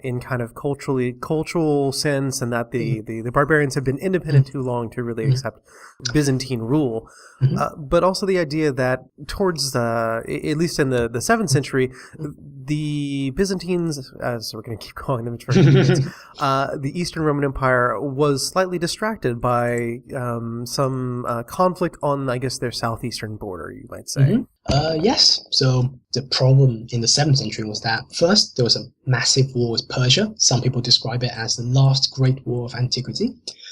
In kind of cultural sense, and that the barbarians have been independent too long to really accept Byzantine rule. But also the idea that towards, at least in the 7th century, the Byzantines, as we're going to keep calling them for convenience, the Eastern Roman Empire was slightly distracted by some conflict on, I guess, their southeastern border, you might say. Yes. So the problem in the 7th century was that first there was a massive war with Persia. Some people describe it as the last great war of antiquity.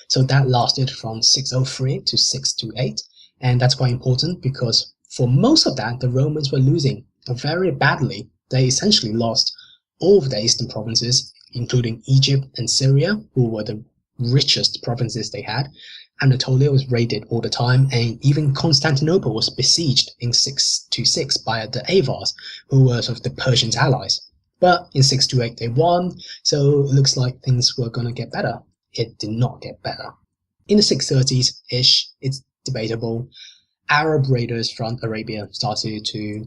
So that lasted from 603 to 628. And that's quite important because for most of that, the Romans were losing very badly. They essentially lost all of their eastern provinces, including Egypt and Syria, who were the richest provinces they had. Anatolia was raided all the time, and even Constantinople was besieged in 626 by the Avars, who were sort of the Persians' allies. But in 628 they won, so it looks like things were going to get better. It did not get better. In the 630s-ish, it's debatable, Arab raiders from Arabia started to,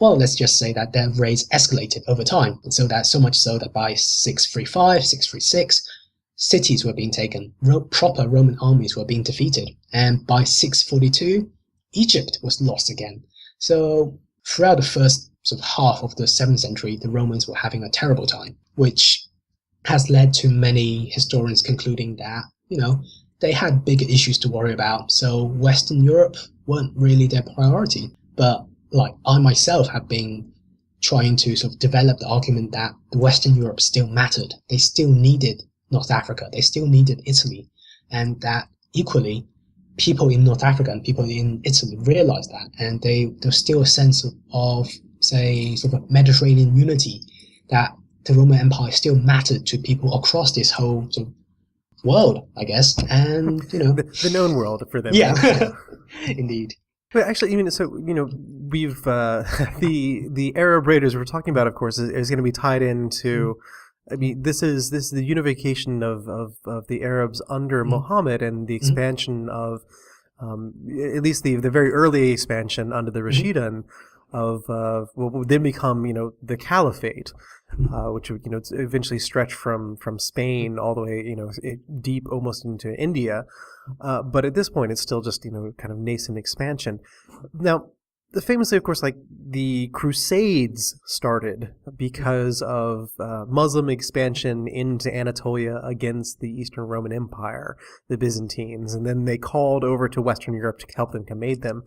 well, let's just say that their raids escalated over time, and so much so that by 635, 636, cities were being taken, proper Roman armies were being defeated, and by 642, Egypt was lost again. So throughout the first sort of half of the 7th century, the Romans were having a terrible time, which has led to many historians concluding that, they had bigger issues to worry about, so Western Europe weren't really their priority. But like I myself have been trying to sort of develop the argument that the Western Europe still mattered. They still needed North Africa, they still needed Italy, and that equally people in North Africa and people in Italy realized that, and there's still a sense of say sort of Mediterranean unity, that the Roman Empire still mattered to people across this whole sort of world, I guess, and the known world for them. Yeah, indeed. But actually, we've the Arab raiders we're talking about, of course, is going to be tied into. I mean, this is the unification of the Arabs under Muhammad and the expansion of, at least the very early expansion under the Rashidun of what would then become the Caliphate, which would eventually stretch from Spain all the way deep almost into India, but at this point it's still just kind of nascent expansion. Now, famously, of course, like the Crusades started because of Muslim expansion into Anatolia against the Eastern Roman Empire, the Byzantines, and then they called over to Western Europe to help them command them.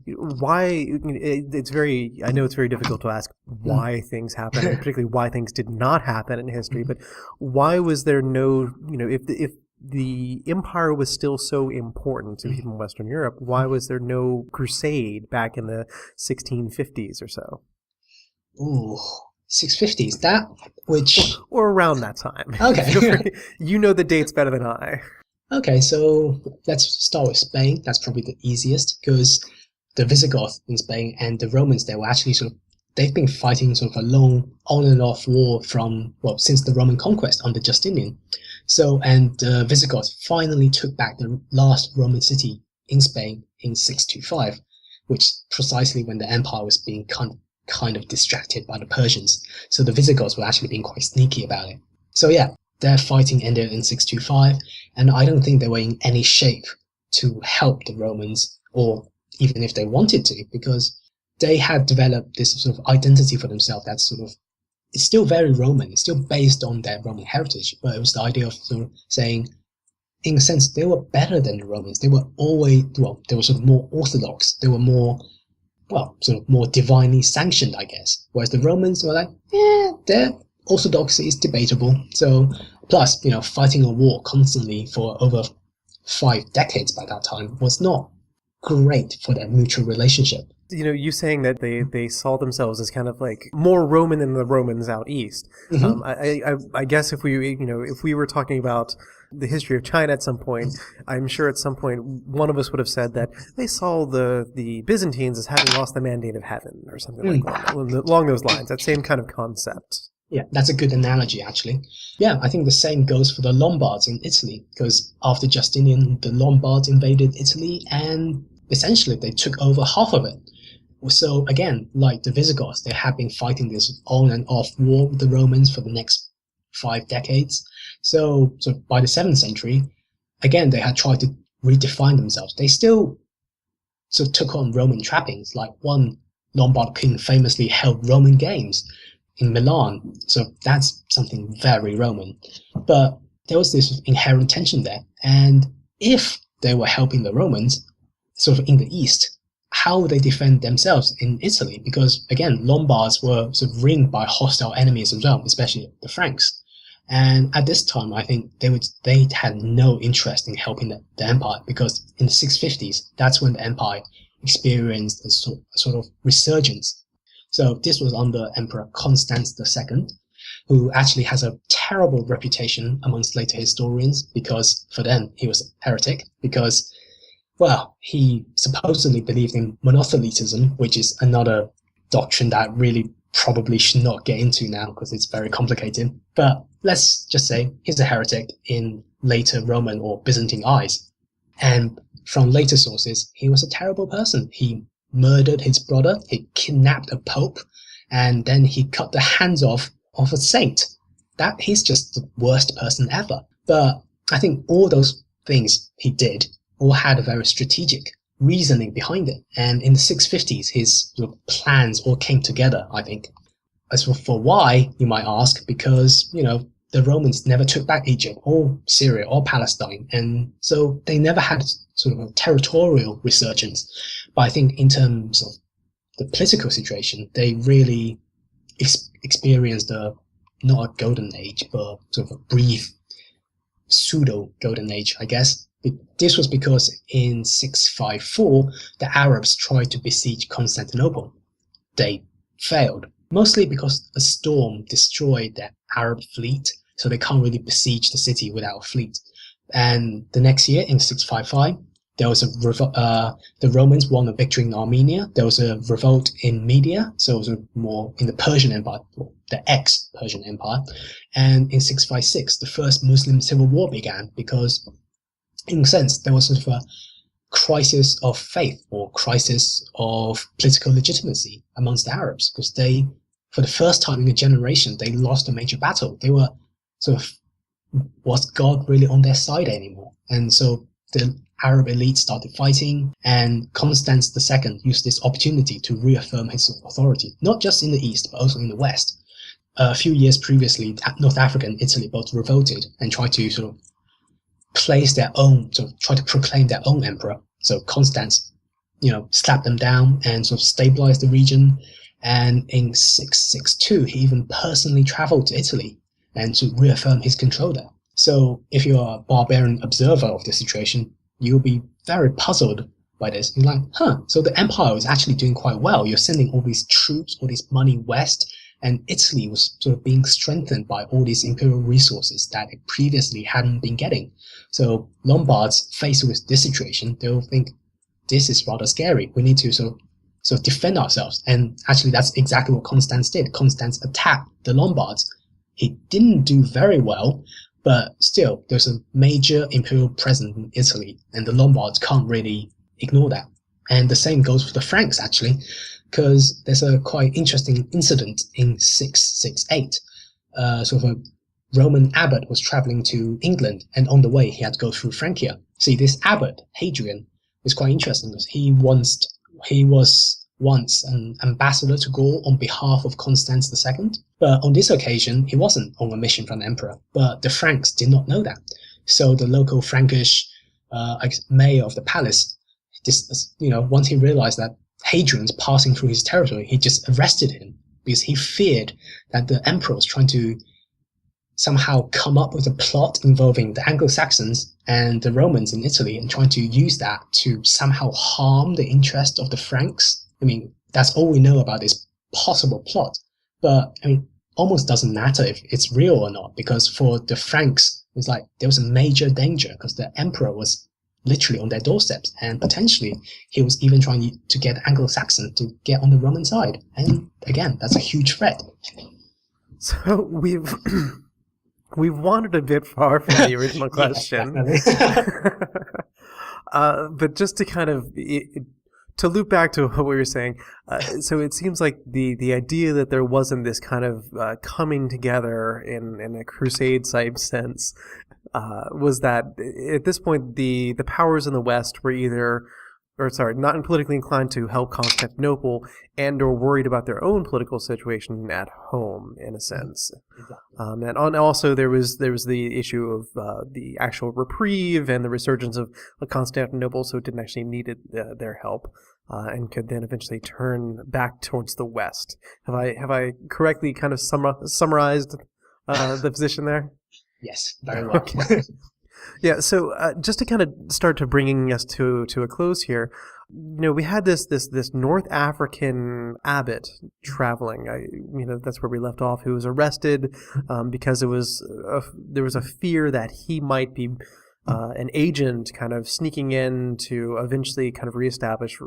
Why? I know it's very difficult to ask why things happen, and particularly why things did not happen in history. But why was there no, if the empire was still so important to people in Western Europe, why was there no crusade back in the 1650s or so? Ooh, 650s, that, which... Or around that time. Okay. You know the dates better than I. Okay, so let's start with Spain. That's probably the easiest because the Visigoths in Spain and the Romans, they were actually they've been fighting sort of a long on and off war since the Roman conquest under Justinian. And the Visigoths finally took back the last Roman city in Spain in 625, which precisely when the empire was being kind of distracted by the Persians. So the Visigoths were actually being quite sneaky about it. So yeah, their fighting ended in 625, and I don't think they were in any shape to help the Romans, or even if they wanted to, because they had developed this sort of identity for themselves that's it's still very Roman. It's still based on their Roman heritage, but it was the idea of saying, in a sense, they were better than the Romans. They were they were more orthodox. They were more divinely sanctioned, I guess. Whereas the Romans were like, their orthodoxy is debatable. So, plus, fighting a war constantly for over 5 decades by that time was not great for their mutual relationship. You saying that they saw themselves as kind of like more Roman than the Romans out east. Mm-hmm. I guess if we were talking about the history of China at some point, I'm sure at some point one of us would have said that they saw the Byzantines as having lost the mandate of heaven or something like that, along those lines. That same kind of concept. Yeah, that's a good analogy, actually. Yeah, I think the same goes for the Lombards in Italy, because after Justinian, the Lombards invaded Italy and essentially they took over half of it. So again, like the Visigoths, they have been fighting this on and off war with the Romans for the next 5 decades. So by the 7th century, again, they had tried to redefine themselves. They still took on Roman trappings, like one Lombard king famously held Roman games in Milan. So that's something very Roman. But there was this inherent tension there. And if they were helping the Romans, in the east, how would they defend themselves in Italy? Because again, Lombards were ringed by hostile enemies as well, especially the Franks. And at this time, I think they had no interest in helping the empire, because in the 650s, that's when the empire experienced a sort of resurgence. So this was under Emperor Constans II, who actually has a terrible reputation amongst later historians, because for them he was a heretic, because he supposedly believed in monothelitism, which is another doctrine that really probably should not get into now because it's very complicated. But let's just say he's a heretic in later Roman or Byzantine eyes. And from later sources, he was a terrible person. He murdered his brother, he kidnapped a pope, and then he cut the hands off of a saint. He's just the worst person ever. But I think all those things he did all had a very strategic reasoning behind it. And in the 650s, his plans all came together, I think. As for why, you might ask, because, the Romans never took back Egypt or Syria or Palestine. And so they never had a territorial resurgence. But I think in terms of the political situation, they really experienced not a golden age, but a brief pseudo golden age, I guess. This was because in 654, the Arabs tried to besiege Constantinople. They failed, mostly because a storm destroyed the Arab fleet, so they can't really besiege the city without a fleet. And the next year, in 655, there was the Romans won a victory in Armenia. There was a revolt in Media, so it was more in the Persian Empire, the ex-Persian Empire. And in 656, the first Muslim civil war began, because in a sense, there was a crisis of faith or crisis of political legitimacy amongst the Arabs, because they, for the first time in a generation, they lost a major battle. They were was God really on their side anymore? And so the Arab elite started fighting, and Constans II used this opportunity to reaffirm his authority, not just in the east, but also in the west. A few years previously, North Africa and Italy both revolted and tried to place their own, try to proclaim their own emperor. So Constans, slapped them down and stabilized the region. And in 662, he even personally traveled to Italy and to reaffirm his control there. So if you're a barbarian observer of the situation, you'll be very puzzled by this. You're like, so the empire is actually doing quite well. You're sending all these troops, all this money west, And Italy was sort of being strengthened by all these imperial resources that it previously hadn't been getting. So Lombards, faced with this situation, they'll think, this is rather scary. We need to sort of defend ourselves. And actually, that's exactly what Constans did. Constans attacked the Lombards. He didn't do very well, but still, there's a major imperial presence in Italy, and the Lombards can't really ignore that. And the same goes for the Franks, actually, because there's a quite interesting incident in 668. Sort of a Roman abbot was traveling to England, and on the way, he had to go through Francia. See, this abbot, Hadrian, is quite interesting because he was once an ambassador to Gaul on behalf of Constans II. But on this occasion, he wasn't on a mission from the emperor. But the Franks did not know that. So the local Frankish mayor of the palace, once he realized that Hadrian's passing through his territory, he just arrested him because he feared that the emperor was trying to somehow come up with a plot involving the Anglo-Saxons and the Romans in Italy and trying to use that to somehow harm the interest of the Franks. I mean, that's all we know about this possible plot. But I mean, almost doesn't matter if it's real or not, because for the Franks, it's like there was a major danger because the emperor was literally on their doorsteps, and potentially he was even trying to get Anglo-Saxon to get on the Roman side. And again, that's a huge threat. So we've wandered a bit far from the original question. But just to kind of to loop back to what we were saying, so it seems like the idea that there wasn't this kind of coming together in a crusade type sense was that at this point the powers in the West were not politically inclined to help Constantinople and or worried about their own political situation at home, in a sense. And also there was the issue of the actual reprieve and the resurgence of Constantinople, so it didn't actually need their help and could then eventually turn back towards the West. Have I correctly kind of summarized the position there? Yes, very well. Okay. Yeah, so just to kind of start to bringing us to a close here, we had this North African abbot traveling. That's where we left off. Who was arrested because there was a fear that he might be an agent, kind of sneaking in to eventually kind of reestablish,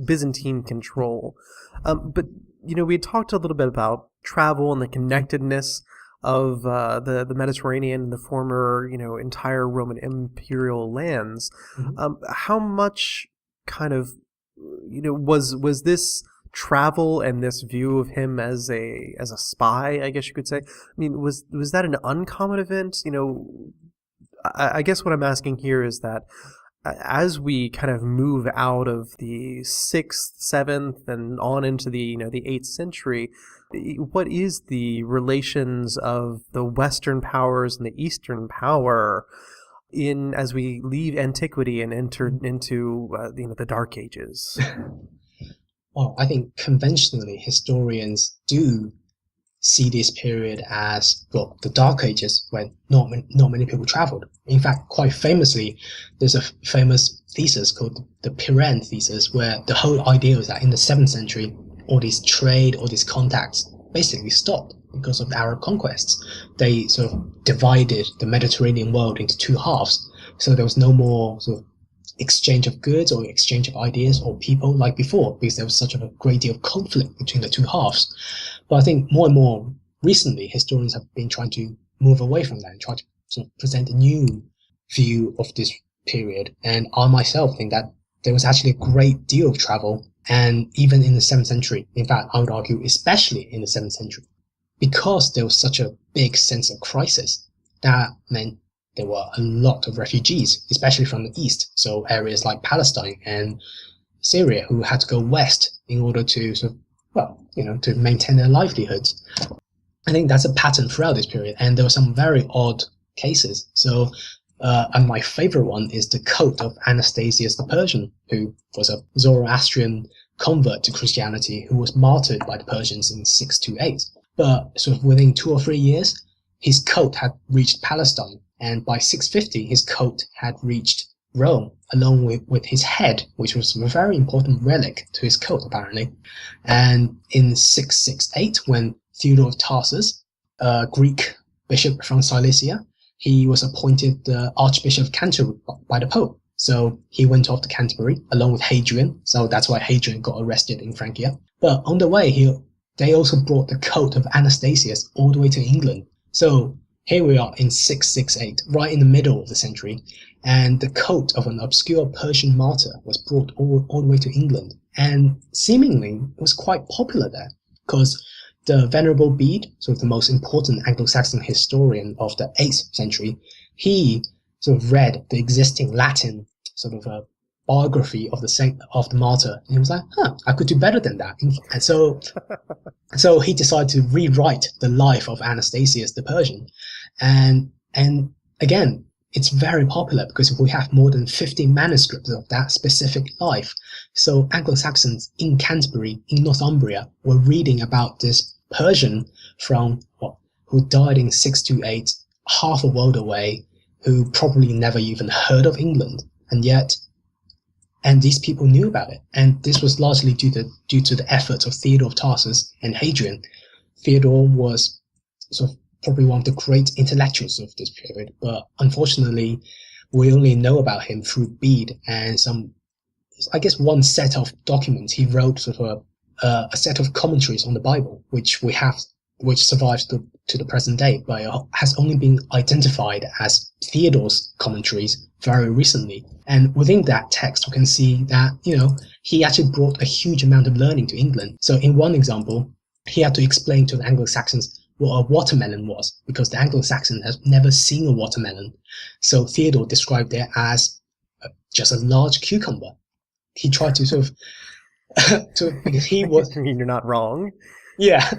Byzantine control. But we had talked a little bit about travel and the connectedness of the Mediterranean and the former, entire Roman imperial lands. Mm-hmm. How much kind of, was this travel and this view of him as a spy, I guess you could say? I mean, was that an uncommon event? I guess what I'm asking here is that as we kind of move out of the 6th, 7th, and on into the 8th century, what is the relations of the Western powers and the Eastern power as we leave antiquity and enter into the Dark Ages? Well, I think conventionally historians do see this period as, well, the Dark Ages, when not many people traveled. In fact, quite famously, there's a famous thesis called the Piran thesis, where the whole idea was that in the 7th century, all this trade, all these contacts basically stopped because of the Arab conquests. They sort of divided the Mediterranean world into two halves. So there was no more sort of exchange of goods or exchange of ideas or people like before, because there was such a great deal of conflict between the two halves. But I think more and more recently, historians have been trying to move away from that and try to sort of present a new view of this period. And I myself think that there was actually a great deal of travel, and even in the 7th century, in fact, I would argue especially in the 7th century, because there was such a big sense of crisis, that meant there were a lot of refugees, especially from the east, so areas like Palestine and Syria, who had to go west in order to sort of, to maintain their livelihoods. I think that's a pattern throughout this period, and there were some very odd cases. So, and my favorite one is the coat of Anastasius the Persian, who was a Zoroastrian convert to Christianity who was martyred by the Persians in 628. But sort of within 2 or 3 years, his coat had reached Palestine, and by 650, his coat had reached Rome, along with his head, which was a very important relic to his cult, apparently. And in 668, when Theodore of Tarsus, a Greek bishop from Cilicia, he was appointed the Archbishop of Canterbury by the Pope. So he went off to Canterbury along with Hadrian. So that's why Hadrian got arrested in Francia. But on the way, they also brought the cult of Anastasius all the way to England. So here we are in 668, right in the middle of the century, and the cult of an obscure Persian martyr was brought all the way to England. And seemingly, it was quite popular there, because the Venerable Bede, sort of the most important Anglo-Saxon historian of the 8th century, he sort of read the existing Latin sort of a biography of the martyr, and he was like, I could do better than that. And so he decided to rewrite the life of Anastasius the Persian. And again, it's very popular because we have more than 50 manuscripts of that specific life. So Anglo-Saxons in Canterbury, in Northumbria, were reading about this Persian who died in 628, half a world away, who probably never even heard of England. And these people knew about it. And this was largely due to the efforts of Theodore of Tarsus and Hadrian. Theodore was sort of probably one of the great intellectuals of this period, but unfortunately, we only know about him through Bede and one set of documents. He wrote sort of a set of commentaries on the Bible, which survives to the present day, but has only been identified as Theodore's commentaries very recently. And within that text, we can see that, he actually brought a huge amount of learning to England. So in one example, he had to explain to the Anglo-Saxons what a watermelon was, because the Anglo-Saxon has never seen a watermelon. So Theodore described it as just a large cucumber. He tried to sort of, because he was... I mean, you're not wrong. Yeah.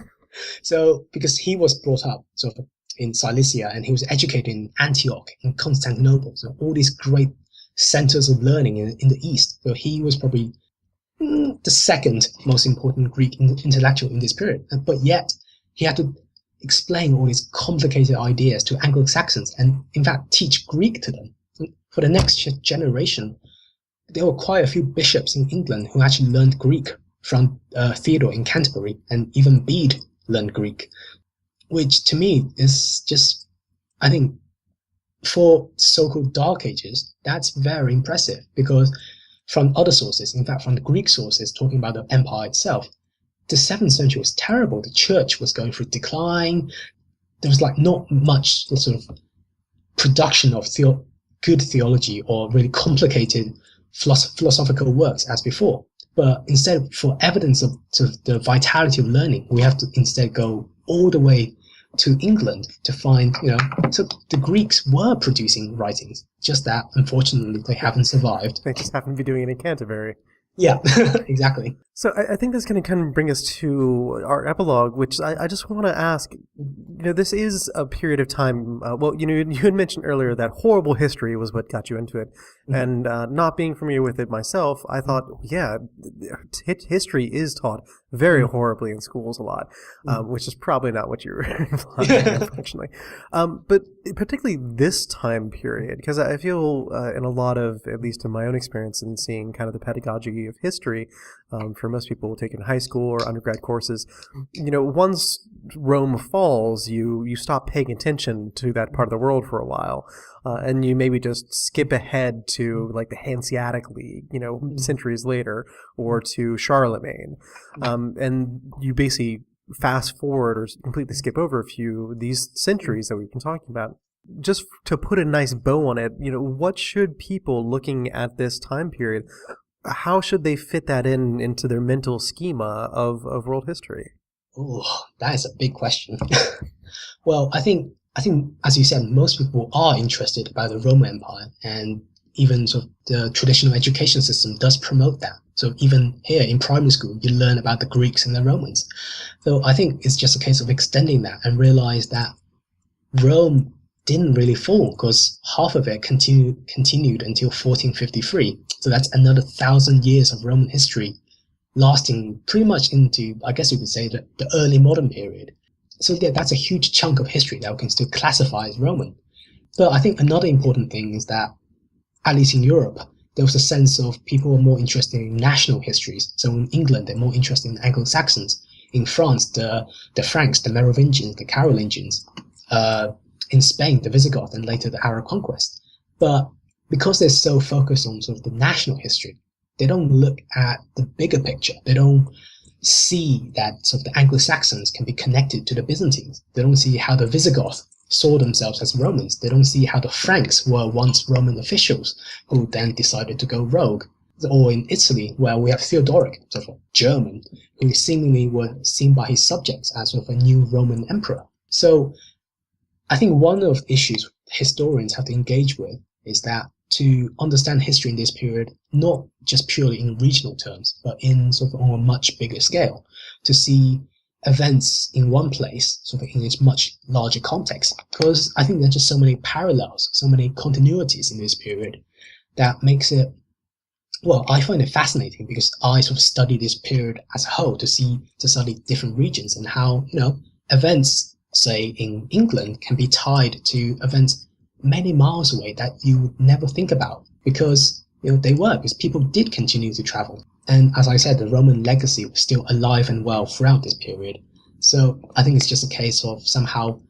So, because he was brought up sort of in Cilicia, and he was educated in Antioch, in Constantinople, so all these great centers of learning in the East. So he was probably the second most important Greek intellectual in this period. But yet, he had to explain all these complicated ideas to Anglo-Saxons and, in fact, teach Greek to them. For the next generation, there were quite a few bishops in England who actually learned Greek from Theodore in Canterbury, and even Bede learned Greek, which to me is just, I think, for so-called Dark Ages, that's very impressive, because from other sources, in fact from the Greek sources talking about the empire itself, the 7th century was terrible. The church was going through decline. There was not much sort of production of good theology or really complicated philosophical works as before. But instead, for evidence of sort of the vitality of learning, we have to instead go all the way to England to find, so the Greeks were producing writings, just that, unfortunately, they haven't survived. They just happen to be doing it in Canterbury. Yeah, exactly. So I think that's going to kind of bring us to our epilogue, which I just want to ask, this is a period of time, you had mentioned earlier that horrible history was what got you into it. Mm-hmm. And not being familiar with it myself, I thought, history is taught very horribly in schools a lot, which is probably not what you're implying, unfortunately. But particularly this time period, because I feel in a lot of, at least in my own experience in seeing kind of the pedagogy of history, for most people taking high school or undergrad courses, once Rome falls, you stop paying attention to that part of the world for a while, and you maybe just skip ahead to the Hanseatic League, centuries later, or to Charlemagne, and you basically fast forward or completely skip over these centuries that we've been talking about. Just to put a nice bow on it, what should people looking at this time period, how should they fit that into their mental schema of world history? Oh, that is a big question. Well, I think, as you said, most people are interested about the Roman Empire, and even sort of the traditional education system does promote that. So even here in primary school, you learn about the Greeks and the Romans. So I think it's just a case of extending that and realize that Rome didn't really fall, because half of it continued until 1453. So that's another 1,000 years of Roman history, lasting pretty much into, I guess you could say, the early modern period. So yeah, that's a huge chunk of history that we can still classify as Roman. But I think another important thing is that at least in Europe, there was a sense of people were more interested in national histories. So in England, they're more interested in Anglo-Saxons. In France, the Franks, the Merovingians, the Carolingians. In Spain, the Visigoths, and later the Arab conquest. But because they're so focused on sort of the national history, they don't look at the bigger picture. They don't see that sort of the Anglo-Saxons can be connected to the Byzantines. They don't see how the Visigoths saw themselves as Romans. They don't see how the Franks were once Roman officials who then decided to go rogue. Or in Italy, where we have Theodoric, sort of a German, who seemingly were seen by his subjects as sort of a new Roman emperor. So I think one of the issues historians have to engage with is that to understand history in this period, not just purely in regional terms, but in sort of on a much bigger scale, to see events in one place sort of in its much larger context. Because I think there are just so many parallels, so many continuities in this period that makes it, well, I find it fascinating because I sort of study this period as a whole to study different regions and how, events, say in England, can be tied to events many miles away that you would never think about because because people did continue to travel. And as I said, the Roman legacy was still alive and well throughout this period. So I think it's just a case of somehow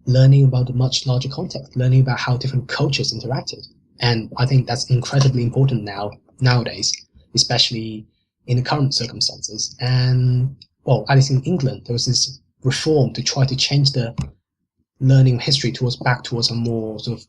learning about the much larger context, learning about how different cultures interacted. And I think that's incredibly important nowadays, especially in the current circumstances. And well, at least in England, there was this reform to try to change the learning of history back towards a more sort of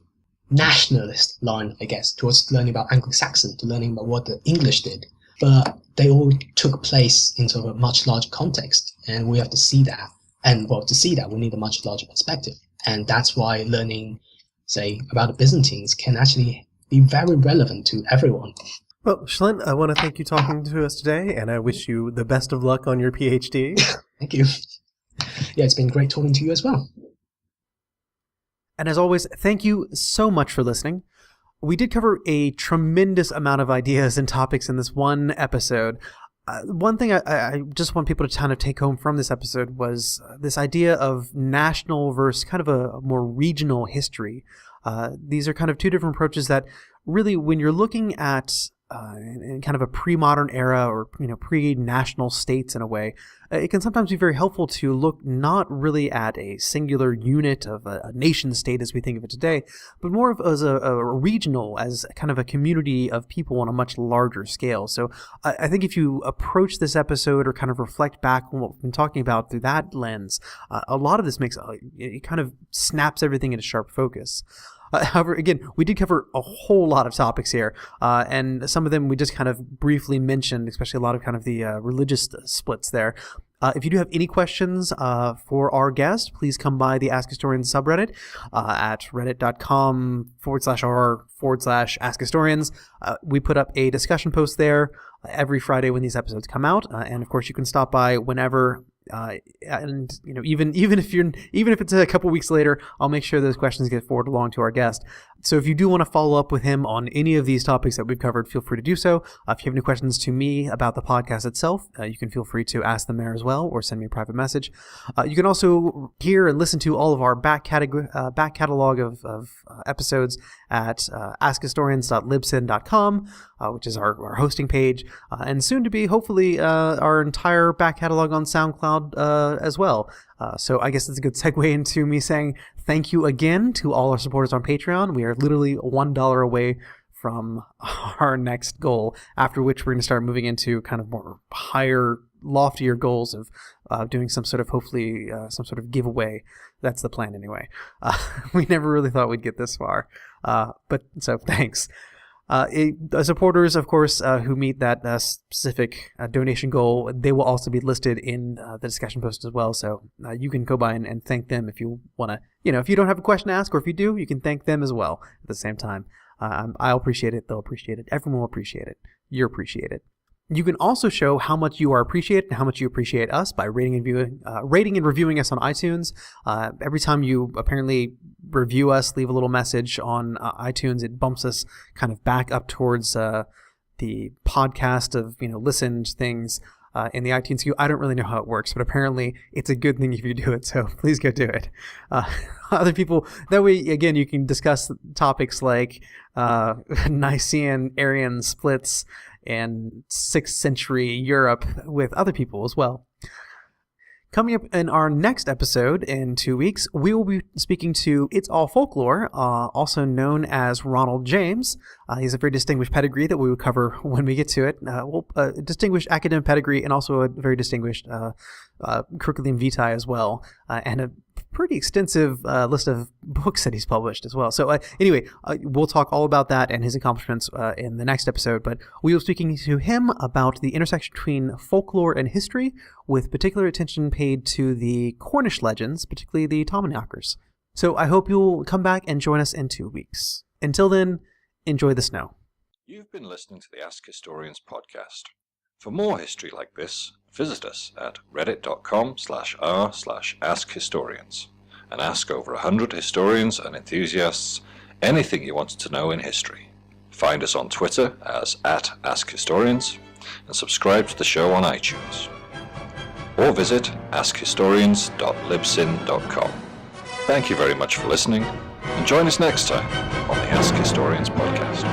nationalist line, I guess, towards learning about Anglo-Saxon, to learning about what the English did. But they all took place in sort of a much larger context, and we have to see that. And well, to see that, we need a much larger perspective. And that's why learning, say, about the Byzantines can actually be very relevant to everyone. Well, Shlin, I want to thank you talking to us today, and I wish you the best of luck on your PhD. Thank you. Yeah, it's been great talking to you as well. And as always, thank you so much for listening. We did cover a tremendous amount of ideas and topics in this one episode. One thing I just want people to kind of take home from this episode was this idea of national versus kind of a more regional history. These are kind of two different approaches that really, when you're looking at in kind of a pre-modern era or pre-national states in a way, it can sometimes be very helpful to look not really at a singular unit of a nation state as we think of it today, but more of as a regional, as kind of a community of people on a much larger scale. So I think if you approach this episode or kind of reflect back on what we've been talking about through that lens, a lot of this it kind of snaps everything into sharp focus. However, again, we did cover a whole lot of topics here, and some of them we just kind of briefly mentioned, especially a lot of kind of the religious splits there. If you do have any questions for our guest, please come by the Ask Historians subreddit at reddit.com/r/AskHistorians. We put up a discussion post there every Friday when these episodes come out, and of course you can stop by whenever. And even if it's a couple weeks later, I'll make sure those questions get forwarded along to our guest. So if you do want to follow up with him on any of these topics that we've covered, feel free to do so. If you have any questions to me about the podcast itself, you can feel free to ask them there as well, or send me a private message. You can also hear and listen to all of our back catalog of episodes at AskHistorians.libsyn.com, which is our hosting page, and soon to be, hopefully, our entire back catalog on SoundCloud as well. So I guess that's a good segue into me saying thank you again to all our supporters on Patreon. We are literally $1 away from our next goal, after which we're going to start moving into kind of more higher, loftier goals of doing some sort of, hopefully, some sort of giveaway. That's the plan anyway. We never really thought we'd get this far. But so thanks. Supporters, of course, who meet that specific donation goal, they will also be listed in the discussion post as well. So you can go by and thank them if you want to, if you don't have a question to ask, or if you do, you can thank them as well at the same time. I'll appreciate it. They'll appreciate it. Everyone will appreciate it. You're appreciated. You can also show how much you are appreciated and how much you appreciate us by rating and reviewing us on iTunes. Every time you apparently review us, leave a little message on iTunes, it bumps us kind of back up towards the podcast of listened things. in the iTunes queue. I don't really know how it works, but apparently it's a good thing if you do it, so please go do it. Other people, that way, again, you can discuss topics like Nicene Arian splits and 6th century Europe with other people as well. Coming up in our next episode in 2 weeks, we will be speaking to It's All Folklore, also known as Ronald James. He's a very distinguished pedigree that we will cover when we get to it. Distinguished academic pedigree and also a very distinguished curriculum vitae as well, and a pretty extensive list of books that he's published as well. So anyway, we'll talk all about that and his accomplishments in the next episode, but we will be speaking to him about the intersection between folklore and history, with particular attention paid to the Cornish legends, particularly the Tommyknockers. So I hope you'll come back and join us in 2 weeks. Until then, enjoy the snow. You've been listening to the Ask Historians podcast. For more history like this, visit us at reddit.com/r/AskHistorians and ask over 100 historians and enthusiasts anything you want to know in history. Find us on Twitter as @AskHistorians and subscribe to the show on iTunes. Or visit askhistorians.libsyn.com. Thank you very much for listening, and join us next time on the Ask Historians podcast.